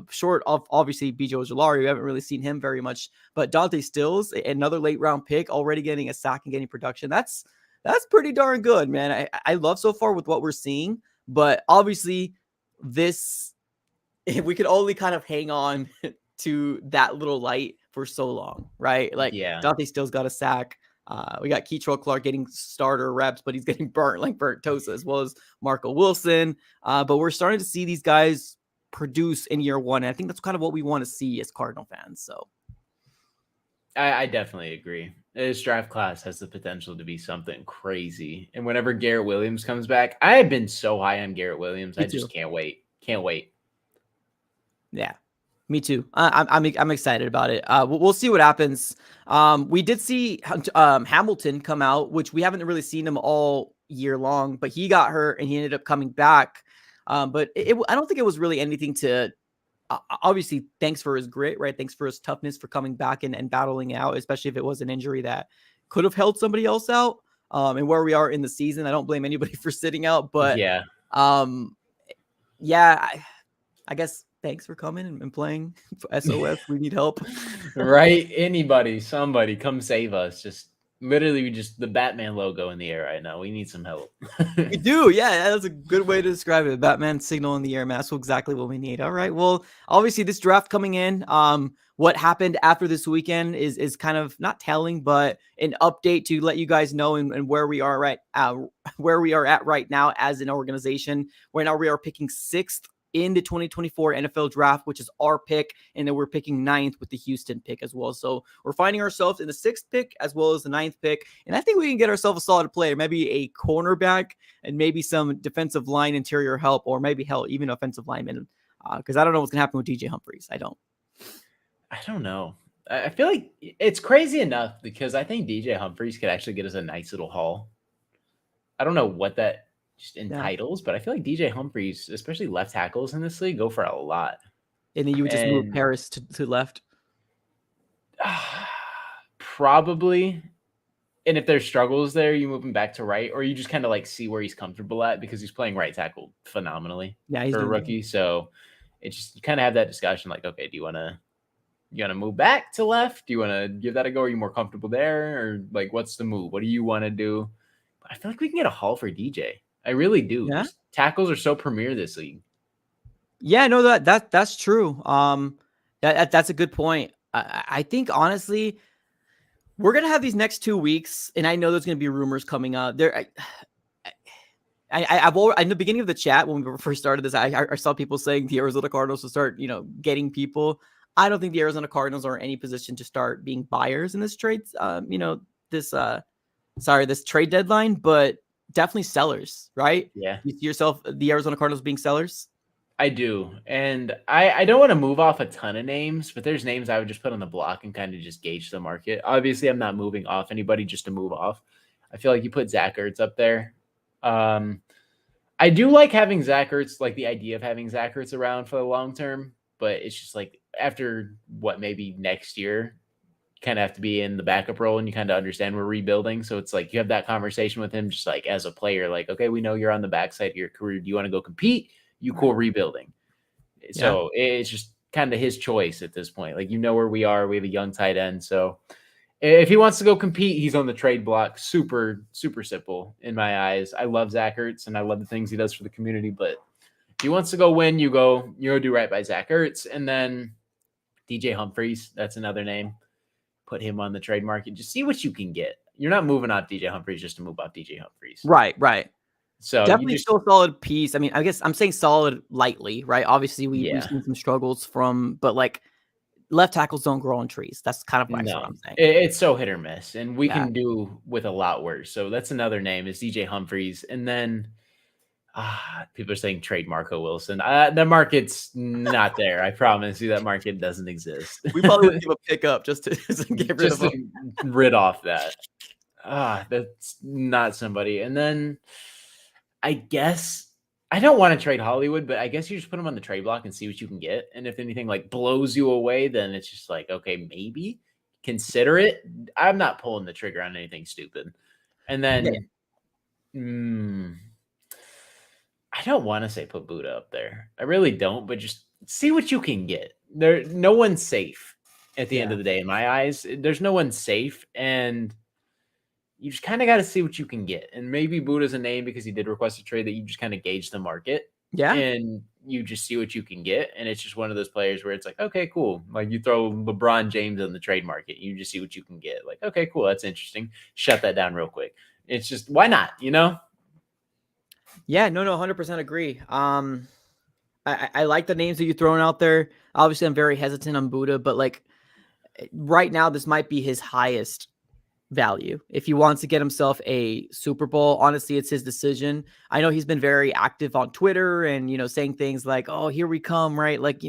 Short of obviously BJ Ojulari, we haven't really seen him very much, but Dante Stills, another late round pick, already getting a sack and getting production. That's pretty darn good, man. I love so far with what we're seeing, but obviously this, we could only kind of hang on to that little light for so long, right? Like Dante Stills got a sack. We got Keitrell Clark getting starter reps, but he's getting burnt like burnt toast, as well as Marco Wilson. But we're starting to see these guys produce in year one. And I think that's kind of what we want to see as Cardinal fans. So I definitely agree. This draft class has the potential to be something crazy. And whenever Garrett Williams comes back, I have been so high on Garrett Williams. Me I just too. can't wait. Can't wait. Yeah, me too. I'm excited about it. We'll see what happens. We did see Hamilton come out, which we haven't really seen him all year long, but he got hurt and he ended up coming back. But I don't think it was really anything to. Obviously, thanks for his grit, right? Thanks for his toughness for coming back and battling it out, especially if it was an injury that could have held somebody else out. And where we are in the season, I don't blame anybody for sitting out, but Yeah. yeah, I guess thanks for coming and playing for SOS. We need help. Right? Anybody, somebody, come save us. Just literally just the Batman logo in the air right now. We need some help. We do. Yeah, that's a good way to describe it. Batman signal in the air mask. Exactly what we need. All right. Well, obviously this draft coming in, what happened after this weekend is kind of not telling, but an update to let you guys know and where we are where we are at right now as an organization. Right now we are picking 6th in the 2024 NFL draft, which is our pick. And then we're picking 9th with the Houston pick as well. So we're finding ourselves in the 6th pick as well as the 9th pick. And I think we can get ourselves a solid player, maybe a cornerback and maybe some defensive line interior help, or maybe hell, even offensive lineman. Because I don't know what's going to happen with DJ Humphries. I don't know. I feel like it's crazy enough because I think DJ Humphries could actually get us a nice little haul. I don't know what that just entitles, but I feel like DJ Humphries, especially left tackles in this league, go for a lot. And then you would just move Paris to left? Probably. And if there's struggles there, you move him back to right, or you just kind of like see where he's comfortable at because he's playing right tackle phenomenally for a rookie. So it's just you kind of have that discussion like, okay, do you want to move back to left? Do you want to give that a go? Are you more comfortable there? Or like, what's the move? What do you want to do? But I feel like we can get a haul for DJ. I really do. Yeah? Tackles are so premier this league. Yeah, no, that's true. That's a good point. I think honestly, we're gonna have these next 2 weeks, and I know there's gonna be rumors coming out. I've already, in the beginning of the chat when we first started this, I saw people saying the Arizona Cardinals will start, getting people. I don't think the Arizona Cardinals are in any position to start being buyers in this trade. This trade deadline, but definitely sellers, right? Yeah. You see yourself, the Arizona Cardinals being sellers? I do. And I don't want to move off a ton of names, but there's names I would just put on the block and kind of just gauge the market. Obviously, I'm not moving off anybody just to move off. I feel like you put Zach Ertz up there. I do like having Zach Ertz, like the idea of having Zach Ertz around for the long term, but it's just like after maybe next year, you kind of have to be in the backup role and you kind of understand we're rebuilding. So it's like you have that conversation with him just like as a player, like, okay, we know you're on the backside of your career. Do you want to go compete? You cool rebuilding. So it's just kind of his choice at this point. Like, where we are. We have a young tight end. So if he wants to go compete, he's on the trade block. Super, super simple in my eyes. I love Zach Ertz and I love the things he does for the community. But if he wants to go win, you go do right by Zach Ertz. And then DJ Humphries, that's another name. Put him on the trade market. Just see what you can get. You're not moving off DJ Humphries just to move off DJ Humphries. Right. So definitely still a solid piece. I mean, I guess I'm saying solid lightly, right? Obviously, we've seen some struggles but like left tackles don't grow on trees. That's kind of what I'm saying. It's so hit or miss, and we can do with a lot worse. So that's another name is DJ Humphries, and then people are saying trade Marco Wilson. The market's not there. I promise you that market doesn't exist. We probably would give a pickup just to get rid of him. Rid off that. That's not somebody. And then I guess I don't want to trade Hollywood, but I guess you just put him on the trade block and see what you can get. And if anything like blows you away, then it's just like, okay, maybe consider it. I'm not pulling the trigger on anything stupid. And then I don't want to say put Buddha up there. I really don't, but just see what you can get. No one's safe at the end of the day. In my eyes, there's no one safe. And you just kind of got to see what you can get. And maybe Buddha's a name because he did request a trade that you just kind of gauge the market. Yeah. and you just see what you can get. And it's just one of those players where it's like, okay, cool. Like you throw LeBron James on the trade market, you just see what you can get. Like, okay, cool. That's interesting. Shut that down real quick. It's just, why not? You know? Yeah, no, 100% agree. I like the names that you're throwing out there. Obviously, I'm very hesitant on Buddha, but like right now, this might be his highest value. If he wants to get himself a Super Bowl, honestly, it's his decision. I know he's been very active on Twitter and, saying things like, oh, here we come, right? Like,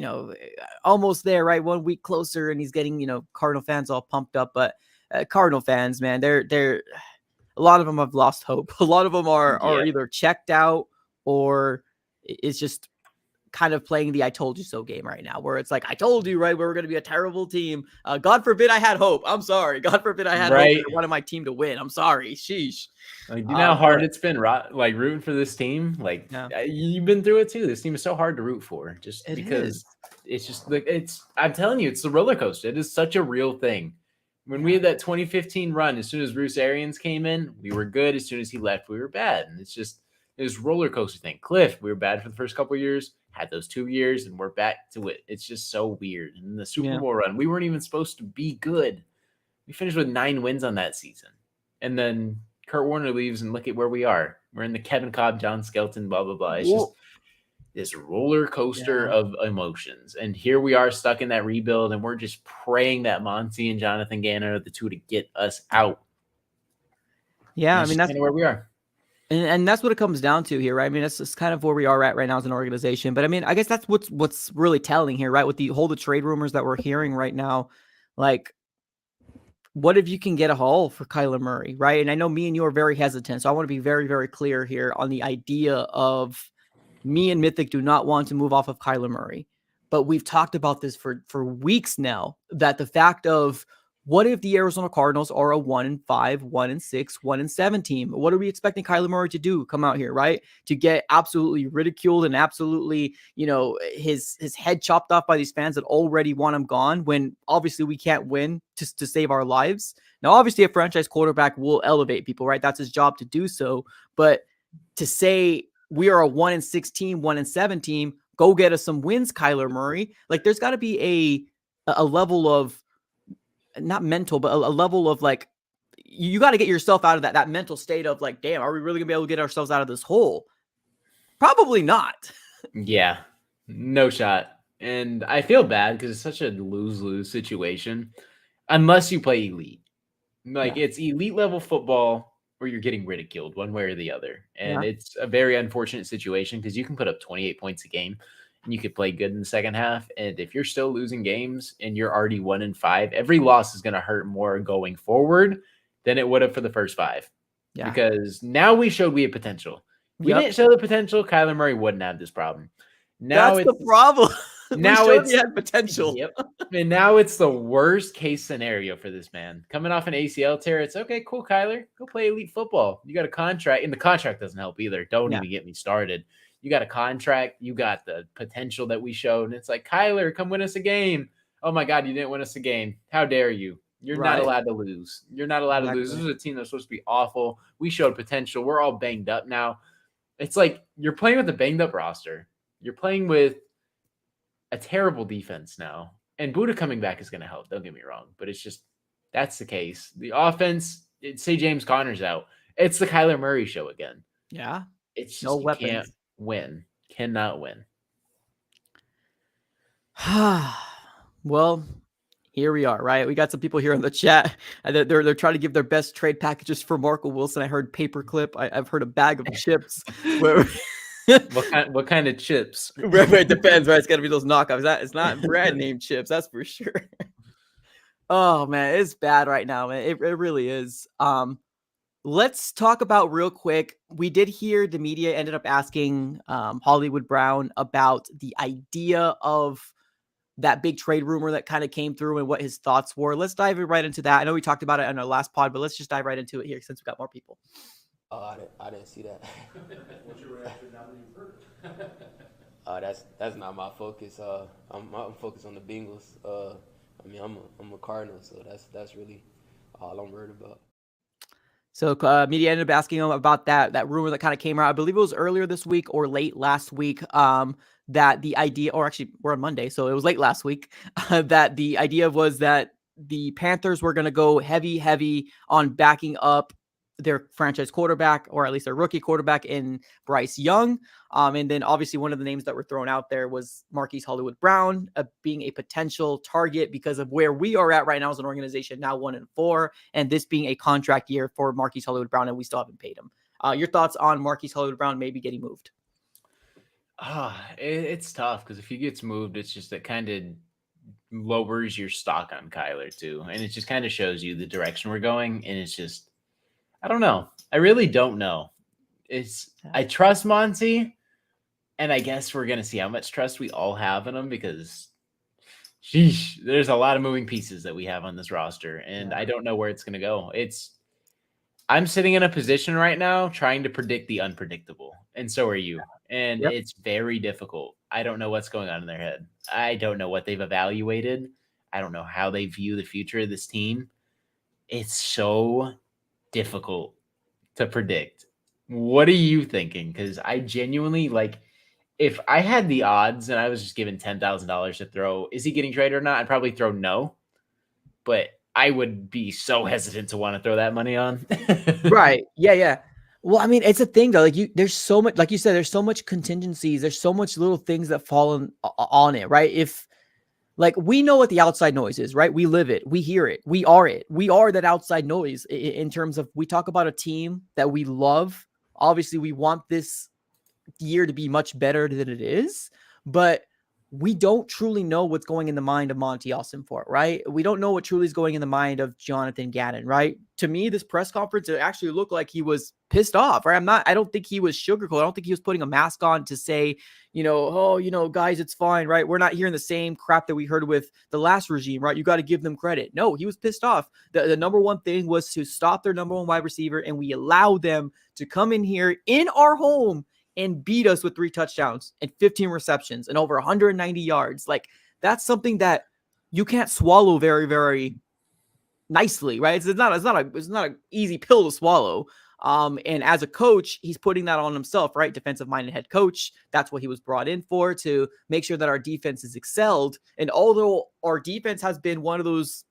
almost there, right? 1 week closer. And he's getting, Cardinal fans all pumped up. But Cardinal fans, man, they're a lot of them have lost hope. A lot of them are Yeah. either checked out or it's just kind of playing the I told you so game right now, where it's like, I told you, right, we were going to be a terrible team. God forbid I had hope. I'm sorry. God forbid I had hope Right. that I wanted my team to win. I'm sorry. Sheesh. Like, do you know how hard But it's been, like rooting for this team? Like, yeah, you've been through it too. This team is so hard to root for, just it because is. it's just like I'm telling you, it's the roller coaster. It is such a real thing. When we had that 2015 run, as soon as Bruce Arians came in, we were good. As soon as he left, we were bad. And it's just this roller coaster thing. Cliff, we were bad for the first couple of years, had those 2 years, and we're back to it. It's just so weird. And the Super Yeah. Bowl run, we weren't even supposed to be good. We finished with 9 wins on that season. And then Kurt Warner leaves, and look at where we are. We're in the Kevin Cobb, John Skelton, blah, blah, blah. It's just this roller coaster of emotions. And here we are stuck in that rebuild, and we're just praying that Monty and Jonathan Gannon are the two to get us out. Yeah, I mean, that's kind of where we are. And that's what it comes down to here, right? I mean, that's just kind of where we are at right now as an organization. But I mean, I guess that's what's really telling here, right? With the trade rumors that we're hearing right now, like, what if you can get a haul for Kyler Murray, right? And I know me and you are very hesitant, so I want to be very, very clear here on the idea of me and Mythic do not want to move off of Kyler Murray. But we've talked about this for weeks now, that the fact of what if the Arizona Cardinals are a 1-5, 1-6, 1-7 team? What are we expecting Kyler Murray to do? Come out here, right? To get absolutely ridiculed and absolutely, his head chopped off by these fans that already want him gone, when obviously we can't win to save our lives. Now, obviously, a franchise quarterback will elevate people, right? That's his job to do so. But to say we are a 1-6 team, 1-7 team, go get us some wins, Kyler Murray. Like, there's got to be a level of, not mental, but a level of like, you got to get yourself out of that mental state of like, damn, are we really gonna be able to get ourselves out of this hole? Probably not. Yeah, no shot. And I feel bad because it's such a lose-lose situation unless you play elite. Like, it's elite level football where you're getting ridiculed one way or the other. And it's a very unfortunate situation because you can put up 28 points a game and you could play good in the second half. And if you're still losing games and you're already 1-5, every loss is going to hurt more going forward than it would have for the first 5. Yeah. Because now we showed we had potential. If we didn't show the potential, Kyler Murray wouldn't have this problem. Now that's the problem. Now we showed he had potential. Yep. And now it's the worst case scenario for this man. Coming off an ACL tear, it's okay, cool, Kyler. Go play elite football. You got a contract, and the contract doesn't help either. Don't even get me started. You got a contract. You got the potential that we showed. And it's like, Kyler, come win us a game. Oh, my God, you didn't win us a game. How dare you? You're not allowed to lose. You're not allowed to lose. This is a team that's supposed to be awful. We showed potential. We're all banged up now. It's like you're playing with a banged-up roster. You're playing with a terrible defense now. And Buddha coming back is going to help. Don't get me wrong. But it's just, that's the case. The offense, say James Conner's out. It's the Kyler Murray show again. Yeah. It's just, No you weapons. can't win. Cannot win. Well, here we are, right? We got some people here in the chat. They're trying to give their best trade packages for Marco Wilson. I heard paperclip. I've heard a bag of chips. What kind of chips? It depends, right? It's got to be those knockoffs. It's not brand name chips, that's for sure. Oh man, it's bad right now, man. It really is. Let's talk about real quick. We did hear the media ended up asking Hollywood Brown about the idea of that big trade rumor that kind of came through and what his thoughts were. Let's dive right into that. I know we talked about it on our last pod, but let's just dive right into it here since we got more people. I didn't see that. What's your reaction now that you've heard? That's not my focus. I'm focused on the Bengals. I'm a Cardinal, so that's really all I'm worried about. So media ended up asking him about that rumor that kind of came out. I believe it was earlier this week or late last week. That the idea, or actually we're on Monday, so it was late last week. That the idea was that the Panthers were going to go heavy on backing up their franchise quarterback, or at least their rookie quarterback in Bryce Young. And then obviously one of the names that were thrown out there was Marquise Hollywood Brown, being a potential target because of where we are at right now as an organization, now 1-4, and this being a contract year for Marquise Hollywood Brown, and we still haven't paid him. Your thoughts on Marquise Hollywood Brown maybe getting moved? It's tough because if he gets moved, it's just it kind of lowers your stock on Kyler too, and it just kind of shows you the direction we're going. And it's just, I don't know. I really don't know. I trust Monty, and I guess we're gonna see how much trust we all have in him because, sheesh, there's a lot of moving pieces that we have on this roster, and I don't know where it's gonna go. I'm sitting in a position right now trying to predict the unpredictable, and so are you. And it's very difficult. I don't know what's going on in their head. I don't know what they've evaluated. I don't know how they view the future of this team. It's so difficult to predict. What are you thinking? Because I genuinely, like, if I had the odds and I was just given $10,000 to throw, is he getting traded or not? I'd probably throw no. But I would be so hesitant to want to throw that money on. Right. Yeah. Well, I mean, it's a thing though. There's so much, like you said, there's so much contingencies. There's so much little things that fall on it, right? If like we know what the outside noise is, right? We live it, we hear it, we are it. We are that outside noise in terms of we talk about a team that we love. Obviously, we want this year to be much better than it is, but we don't truly know what's going in the mind of Monty Ossenfort, right? We don't know what truly is going in the mind of Jonathan Gannon, right? To me, this press conference, it actually looked like he was pissed off, right? I don't think he was sugarcoat. I don't think he was putting a mask on to say, guys, it's fine, right? We're not hearing the same crap that we heard with the last regime, right? You got to give them credit. No, he was pissed off. The number one thing was to stop their number one wide receiver, and we allow them to come in here in our home and beat us with 3 touchdowns and 15 receptions and over 190 yards. Like, that's something that you can't swallow very, very nicely, right? It's not an easy pill to swallow. And as a coach, he's putting that on himself, right? Defensive-minded head coach. That's what he was brought in for, to make sure that our defense is excelled. And although our defense has been one of those,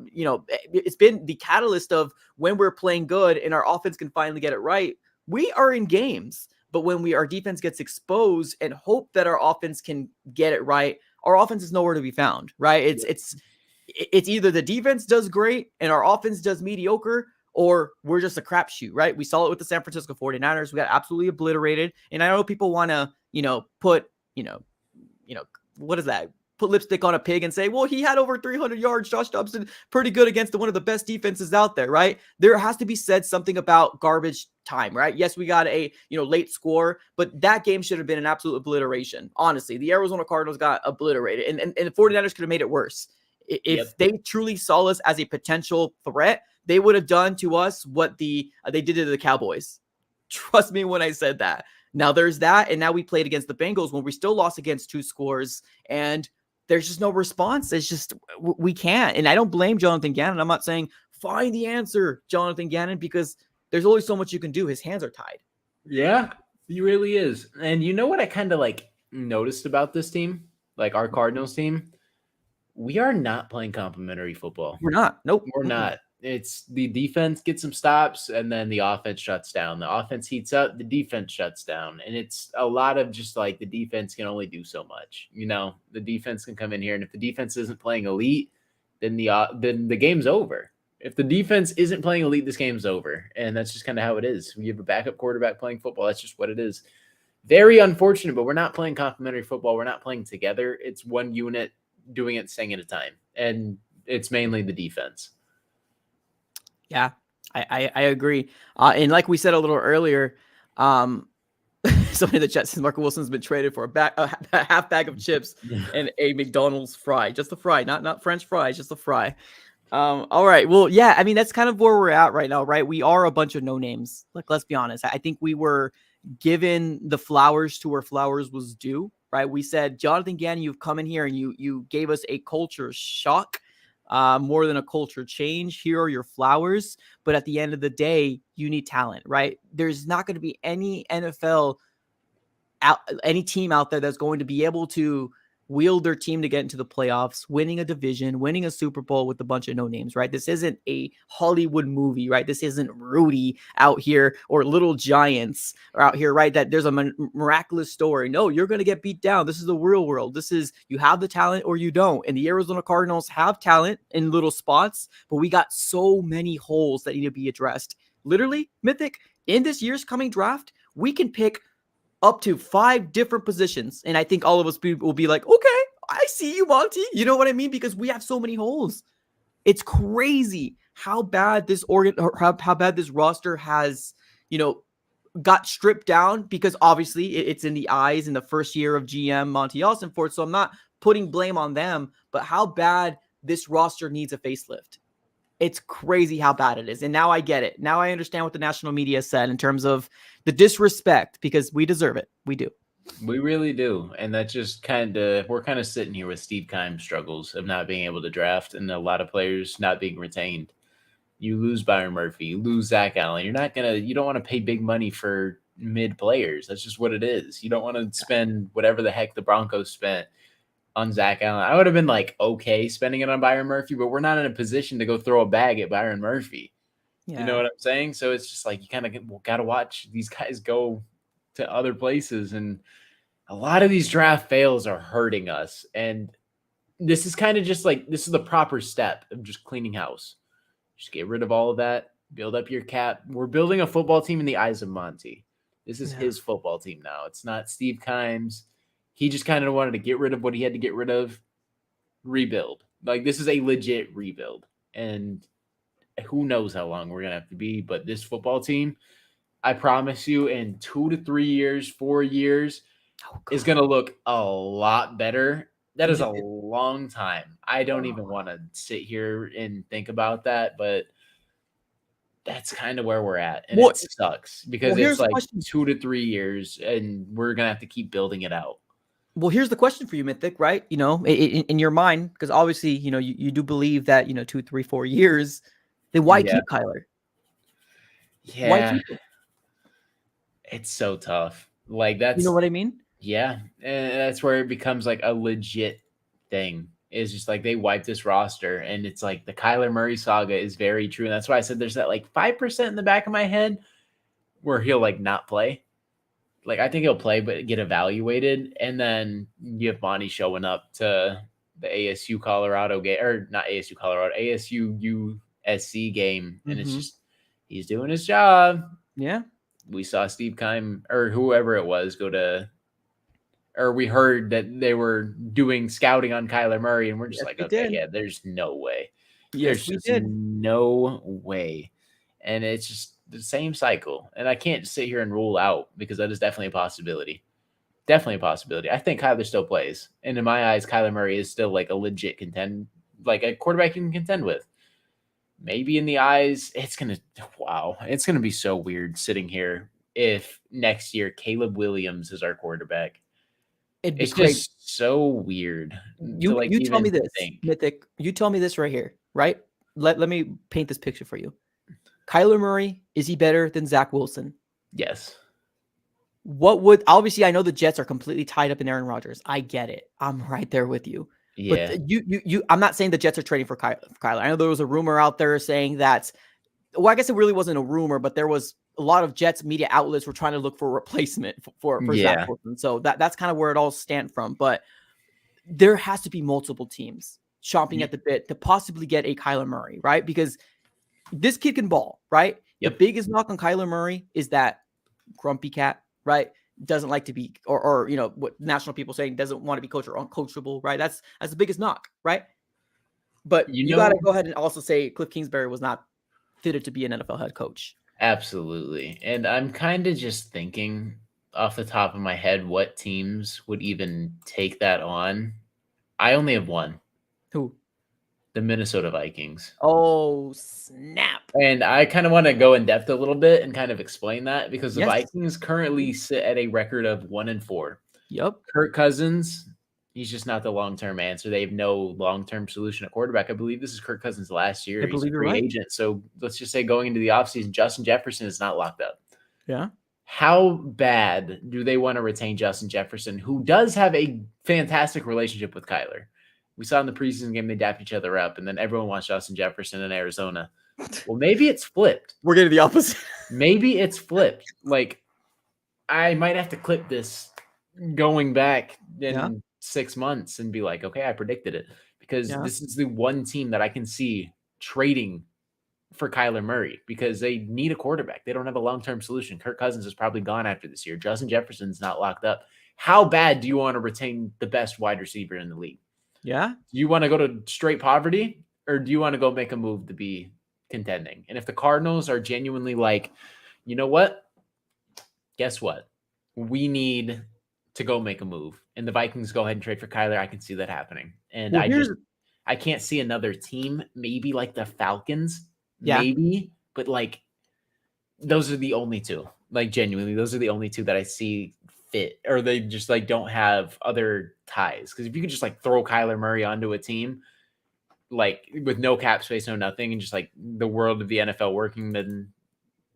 it's been the catalyst of when we're playing good and our offense can finally get it right, we are in games. But when our defense gets exposed and hope that our offense can get it right, our offense is nowhere to be found, right? It's either the defense does great and our offense does mediocre, or we're just a crapshoot, right? We saw it with the San Francisco 49ers. We got absolutely obliterated. And I know people want to, put, what is that? Put lipstick on a pig and say, well, he had over 300 yards. Josh Dobson, pretty good against one of the best defenses out there, right? There has to be said something about garbage time, right? Yes, we got a, late score, but that game should have been an absolute obliteration. Honestly, the Arizona Cardinals got obliterated, and the 49ers could have made it worse. If they truly saw us as a potential threat, they would have done to us what they did to the Cowboys. Trust me when I said that. Now there's that, and now we played against the Bengals when we still lost against 2 scores, and there's just no response. It's just, we can't. And I don't blame Jonathan Gannon. I'm not saying find the answer, Jonathan Gannon, because there's only so much you can do. His hands are tied. Yeah, he really is. And you know what I kind of noticed about this team, like our Cardinals team? We are not playing complimentary football. We're not. Nope. We're not. It's the defense gets some stops and then the offense shuts down. The offense heats up, the defense shuts down. And it's a lot of just the defense can only do so much. The defense can come in here, and if the defense isn't playing elite, then the game's over. If the defense isn't playing elite, this game's over. And that's just kind of how it is. We have a backup quarterback playing football. That's just what it is. Very unfortunate, but we're not playing complimentary football. We're not playing together. It's one unit doing it staying at a time. And it's mainly the defense. Yeah, I agree. And like we said a little earlier, somebody in the chat says Marco Wilson's been traded for a half bag of chips and a McDonald's fry. Just a fry, not French fries, just a fry. All right. Well, yeah, I mean, that's kind of where we're at right now, right? We are a bunch of no names. Let's be honest. I think we were given the flowers to where flowers was due, right? We said, Jonathan Gannon, you've come in here and you gave us a culture shock. more than a culture change. Here are your flowers. But at the end of the day, you need talent, right? There's not going to be any any team out there that's going to be able to wield their team to get into the playoffs, winning a division, winning a Super Bowl with a bunch of no names, right? This isn't a Hollywood movie, right? This isn't Rudy out here or Little Giants are out here, right? That there's a miraculous story. No, you're going to get beat down. This is the real world. This is, you have the talent or you don't. And the Arizona Cardinals have talent in little spots, but we got so many holes that need to be addressed. Literally, Mythic, in this year's coming draft, we can pick up to 5 different positions. And I think all of us will be like, okay, I see you, Monty. You know what I mean? Because we have so many holes. It's crazy how bad this how bad this roster has, got stripped down, because obviously it's in the eyes in the first year of GM Monty Alstonford. So I'm not putting blame on them, but how bad this roster needs a facelift. It's crazy how bad it is. And now I get it. Now I understand what the national media said in terms of the disrespect, because we deserve it. We do. We really do. And that just we're kind of sitting here with Steve Keim's struggles of not being able to draft and a lot of players not being retained. You lose Byron Murphy, you lose Zach Allen. You don't want to pay big money for mid players. That's just what it is. You don't want to spend whatever the heck the Broncos spent on Zach Allen. I would have been okay spending it on Byron Murphy, but we're not in a position to go throw a bag at Byron Murphy. Yeah. You know what I'm saying? So it's just you kind of got to watch these guys go to other places. And a lot of these draft fails are hurting us. And this is kind of just this is the proper step of just cleaning house. Just get rid of all of that, build up your cap. We're building a football team in the eyes of Monty. This is his football team now. It's not Steve Keim's. He just kind of wanted to get rid of what he had to get rid of, rebuild. This is a legit rebuild. And who knows how long we're going to have to be. But this football team, I promise you, in 2 to 3 years, 4 years, is going to look a lot better. That is a long time. I don't even want to sit here and think about that, but that's kind of where we're at. And it sucks because it's 2 to 3 years and we're going to have to keep building it out. Well, here's the question for you, Mythic, right? In your mind, because obviously, you do believe that, 2, 3, 4 years, then why keep Kyler? Yeah. Why keep him? It's so tough. That's, you know what I mean? Yeah. And that's where it becomes a legit thing. Is just they wiped this roster, and it's the Kyler Murray saga is very true. And that's why I said there's that 5% in the back of my head where he'll not play. I think he'll play, but get evaluated. And then you have Monty showing up to the ASU Colorado game, or not ASU Colorado, ASU USC game. And it's just, he's doing his job. Yeah. We saw Steve Keim or whoever it was or we heard that they were doing scouting on Kyler Murray. And we're just there's no way. Yes, there's just no way. And it's just the same cycle. And I can't sit here and rule out, because that is definitely a possibility. Definitely a possibility. I think Kyler still plays. And in my eyes, Kyler Murray is still a legit a quarterback you can contend with. Maybe in the eyes, it's going to be so weird sitting here if next year Caleb Williams is our quarterback. It's just so weird. You tell me this, Mythic. You tell me this right here, right? Let me paint this picture for you. Kyler Murray, is he better than Zach Wilson? Yes. Obviously I know the Jets are completely tied up in Aaron Rodgers. I get it. I'm right there with you. Yeah. But I'm not saying the Jets are trading for Kyler. I know there was a rumor out there saying that, well, I guess it really wasn't a rumor, but there was a lot of Jets media outlets were trying to look for a replacement for Zach Wilson. So that's kind of where it all stands from. But there has to be multiple teams chomping at the bit to possibly get a Kyler Murray, right? Because this kid can ball, right? Yep. The biggest knock on Kyler Murray is that grumpy cat, right? Doesn't like to be, or what national people saying, doesn't want to be coached or uncoachable, right? That's the biggest knock, right? But you got to go ahead and also say Cliff Kingsbury was not fitted to be an NFL head coach. Absolutely. And I'm kind of just thinking off the top of my head what teams would even take that on. I only have one. Who? The Minnesota Vikings. Oh, snap. And I kind of want to go in depth a little bit and kind of explain that, because the Vikings currently sit at a record of 1-4. Yep. Kirk Cousins He's just not the long-term answer. They have no long-term solution at quarterback. I believe this is Kirk Cousins' last year. I He's a believe you're free right. agent. So let's just say going into the offseason, Justin Jefferson is not locked up. Yeah. How bad do they want to retain Justin Jefferson, who does have a fantastic relationship with Kyler? We saw in the preseason game they dapped each other up, and then everyone wants Justin Jefferson in Arizona. Well, maybe it's flipped. We're getting the opposite. Maybe it's flipped. Like, I might have to clip this going back in 6 months and be like, okay, I predicted it. Because Yeah. this is the one team that I can see trading for Kyler Murray because they need a quarterback. They don't have a long-term solution. Kirk Cousins is probably gone after this year. Justin Jefferson's not locked up. How bad do you want to retain the best wide receiver in the league? Yeah. Do you want to go to straight poverty, or do you want to go make a move to be contending? And if the Cardinals are genuinely like, you know what? Guess what? We need to go make a move. And the Vikings go ahead and trade for Kyler. I can see that happening. And Well, I can't see another team, maybe like the Falcons, Yeah. maybe, but like those are the only two. Like genuinely, those are the only two that I see fit, or they just like don't have other ties. Because if you could just like throw Kyler Murray onto a team, like with no cap space, no nothing, and just like the world of the NFL working, then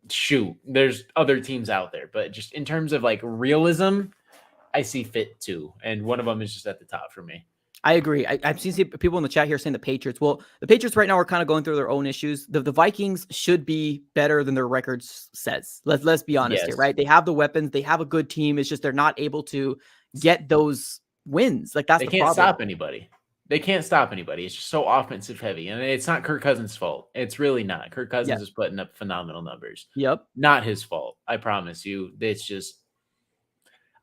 shoot, there's other teams out there. But just in terms of like realism, I see fit too, and one of them is just at the top for me. I agree. I've seen people in the chat here saying the Patriots. Well, the Patriots right now are kind of going through their own issues. The Vikings should be better than their record says. Let's be honest here, Yes. right? They have the weapons. They have a good team. It's just they're not able to get those wins. Like that's They the can't problem. stop anybody. They can't stop anybody. It's just so offensive heavy, and it's not Kirk Cousins' fault. It's really not. Kirk Cousins is putting up phenomenal numbers. Yep. Not his fault. I promise you. It's just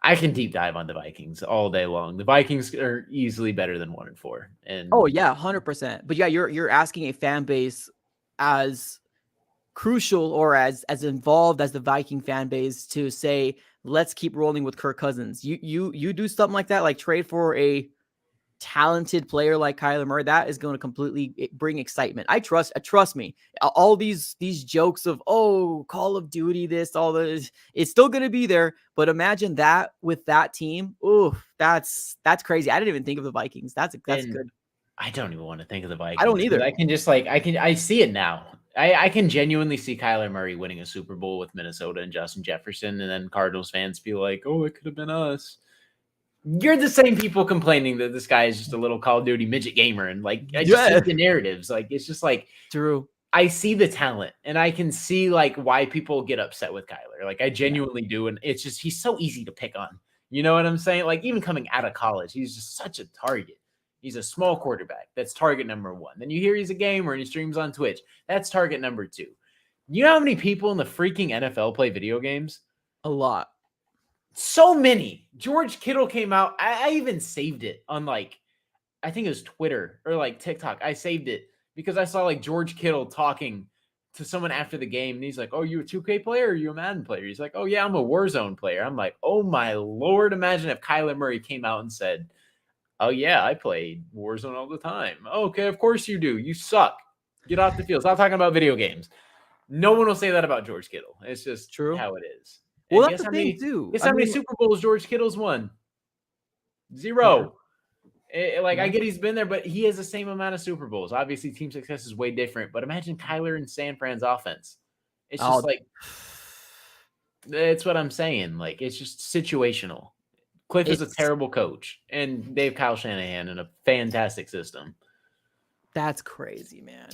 I can deep dive on the Vikings all day long. The Vikings are easily better than 1-4. And Oh yeah, 100%. But yeah, you're asking a fan base as crucial or as involved as the Viking fan base to say, let's keep rolling with Kirk Cousins. You do something like that, like trade for a talented player like Kyler Murray, that is going to completely bring excitement. Trust me. All these jokes of Call of Duty, this, all this, it's still going to be there. But imagine that with that team. Ooh, that's crazy. I didn't even think of the Vikings. That's good. I don't even want to think of the Vikings. I don't either. I can just like I see it now. I can genuinely see Kyler Murray winning a Super Bowl with Minnesota and Justin Jefferson, and then Cardinals fans be like, "Oh, it could have been us." You're the same people complaining that this guy is just a little Call of Duty midget gamer, and like I just see the narratives. Like it's just like true. I see the talent, and I can see like why people get upset with Kyler. Like I genuinely do, and it's just he's so easy to pick on. You know what I'm saying? Like even coming out of college, he's just such a target. He's a small quarterback. That's target number one. Then you hear he's a gamer and he streams on Twitch. That's target number two. You know how many people in the freaking NFL play video games? A lot. So many. George Kittle came out. I even saved it on like, I think it was Twitter or like TikTok. I saved it because I saw like George Kittle talking to someone after the game. And he's like, "Oh, you a 2K player or you a Madden player?" He's like, "Oh yeah, I'm a Warzone player." I'm like, "Oh my Lord." Imagine if Kyler Murray came out and said, "Oh yeah, I play Warzone all the time." Okay, of course you do. You suck. Get off the field. Stop talking about video games. No one will say that about George Kittle. It's just true how it is. Well, And that's the thing too. Guess how many Super Bowls George Kittle's won? 0. Yeah. I get he's been there, but he has the same amount of Super Bowls. Obviously, team success is way different. But imagine Kyler and San Fran's offense. It's just like that's what I'm saying. Like it's just situational. Cliff is a terrible coach, and they have Kyle Shanahan in a fantastic system. That's crazy, man.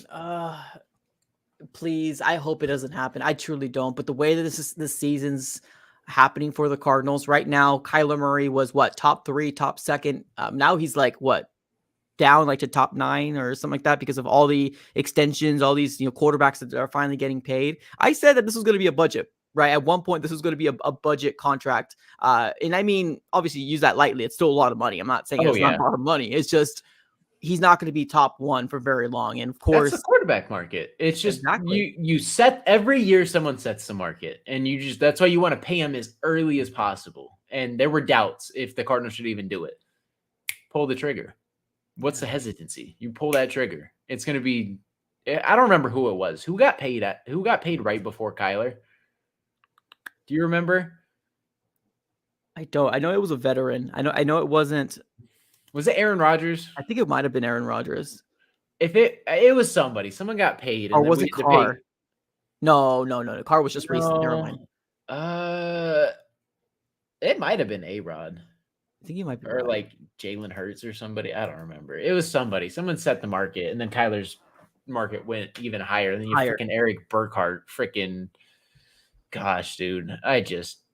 Please, I hope it doesn't happen. I truly don't. But the way that this season's happening for the Cardinals right now, Kyler Murray was what, top 3, top 2nd. Now he's like what, down like to top 9 or something like that because of all the extensions, all these quarterbacks that are finally getting paid. I said that this was going to be a budget. Right. At one point, this was going to be a budget contract. And I mean, obviously, use that lightly. It's still a lot of money. I'm not saying it's not a lot of money. It's just he's not going to be top 1 for very long. And of course, that's the quarterback market. It's just you set every year someone sets the market, and that's why you want to pay him as early as possible. And there were doubts if the Cardinals should even do it. Pull the trigger. What's the hesitancy? You pull that trigger. It's going to be. I don't remember who it was. Who got paid right before Kyler? Do you remember? I don't. I know it was a veteran. I know it wasn't. Was it Aaron Rodgers? I think it might have been Aaron Rodgers. If it was somebody, someone got paid, and Or then was we it had to pay. Carr? No. Carr was just recent. Never mind. No, it might have been A-Rod I think you might be or right. like Jalen Hurts or somebody. I don't remember. It was somebody. Someone set the market, and then Kyler's market went even higher. And then you Higher. freaking Eric Burkhart, freaking gosh, dude.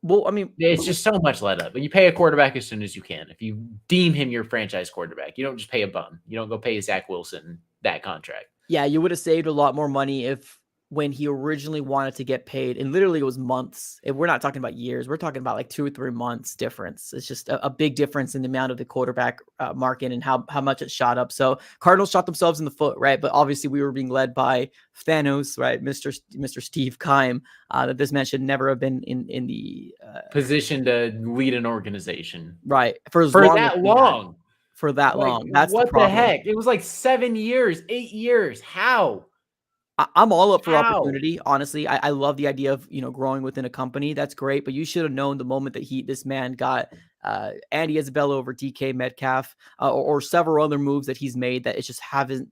Well, I mean, It's just so much let up. And you pay a quarterback as soon as you can. If you deem him your franchise quarterback, you don't just pay a bum. You don't go pay Zach Wilson that contract. yeah, you would have saved a lot more money if when he originally wanted to get paid, and literally it was months. We're not talking about years. We're talking about like 2 or 3 months difference. It's just a big difference in the amount of the quarterback market and how much it shot up. So Cardinals shot themselves in the foot, right? But obviously we were being led by Thanos, right? Mr. Steve Keim, that this man should never have been in the Position to lead an organization. right for For long that as we had. long. For that Like, long. That's what the problem. heck? It was like 7 years, 8 years. How? I'm all up for How? opportunity. Honestly, I love the idea of, growing within a company. That's great. But you should have known the moment that this man got Andy Isabella over DK Metcalf or several other moves that he's made that it just hasn't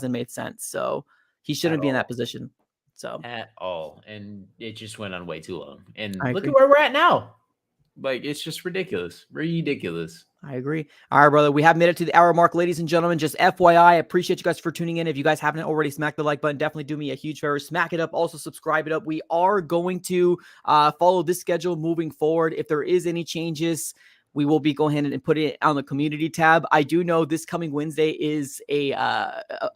made sense. So he shouldn't be in that position. So At all. And it just went on way too long. And I look agree. at where we're at now. Like, it's just ridiculous. Ridiculous. I agree. All right, brother. We have made it to the hour mark, ladies and gentlemen. Just FYI, I appreciate you guys for tuning in. If you guys haven't already smacked the like button, definitely do me a huge favor. Smack it up. Also, subscribe it up. We are going to follow this schedule moving forward. If there is any changes, we will be going ahead and put it on the community tab. I do know this coming Wednesday is a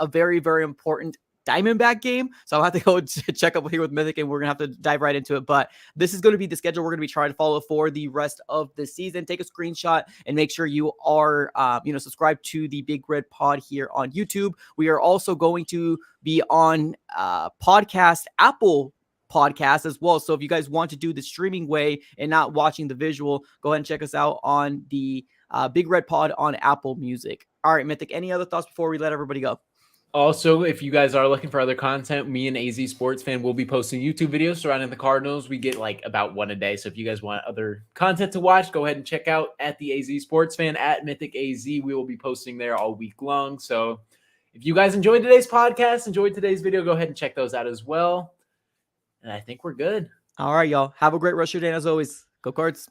very, very important Diamondback game. So I'll have to go check up here with Mythic and we're going to have to dive right into it. But this is going to be the schedule we're going to be trying to follow for the rest of the season. Take a screenshot and make sure you are, subscribed to the Big Red Pod here on YouTube. We are also going to be on Apple Podcast as well. So if you guys want to do the streaming way and not watching the visual, go ahead and check us out on the Big Red Pod on Apple Music. All right, Mythic, any other thoughts before we let everybody go? Also, if you guys are looking for other content, me and AZ Sports Fan will be posting YouTube videos surrounding the Cardinals. We get like about one a day. So if you guys want other content to watch, go ahead and check out at the AZ Sports Fan at Mythic AZ. We will be posting there all week long. So if you guys enjoyed today's podcast, enjoyed today's video, go ahead and check those out as well. And I think we're good. All right, y'all. Have a great rest of your day. And as always, go Cards.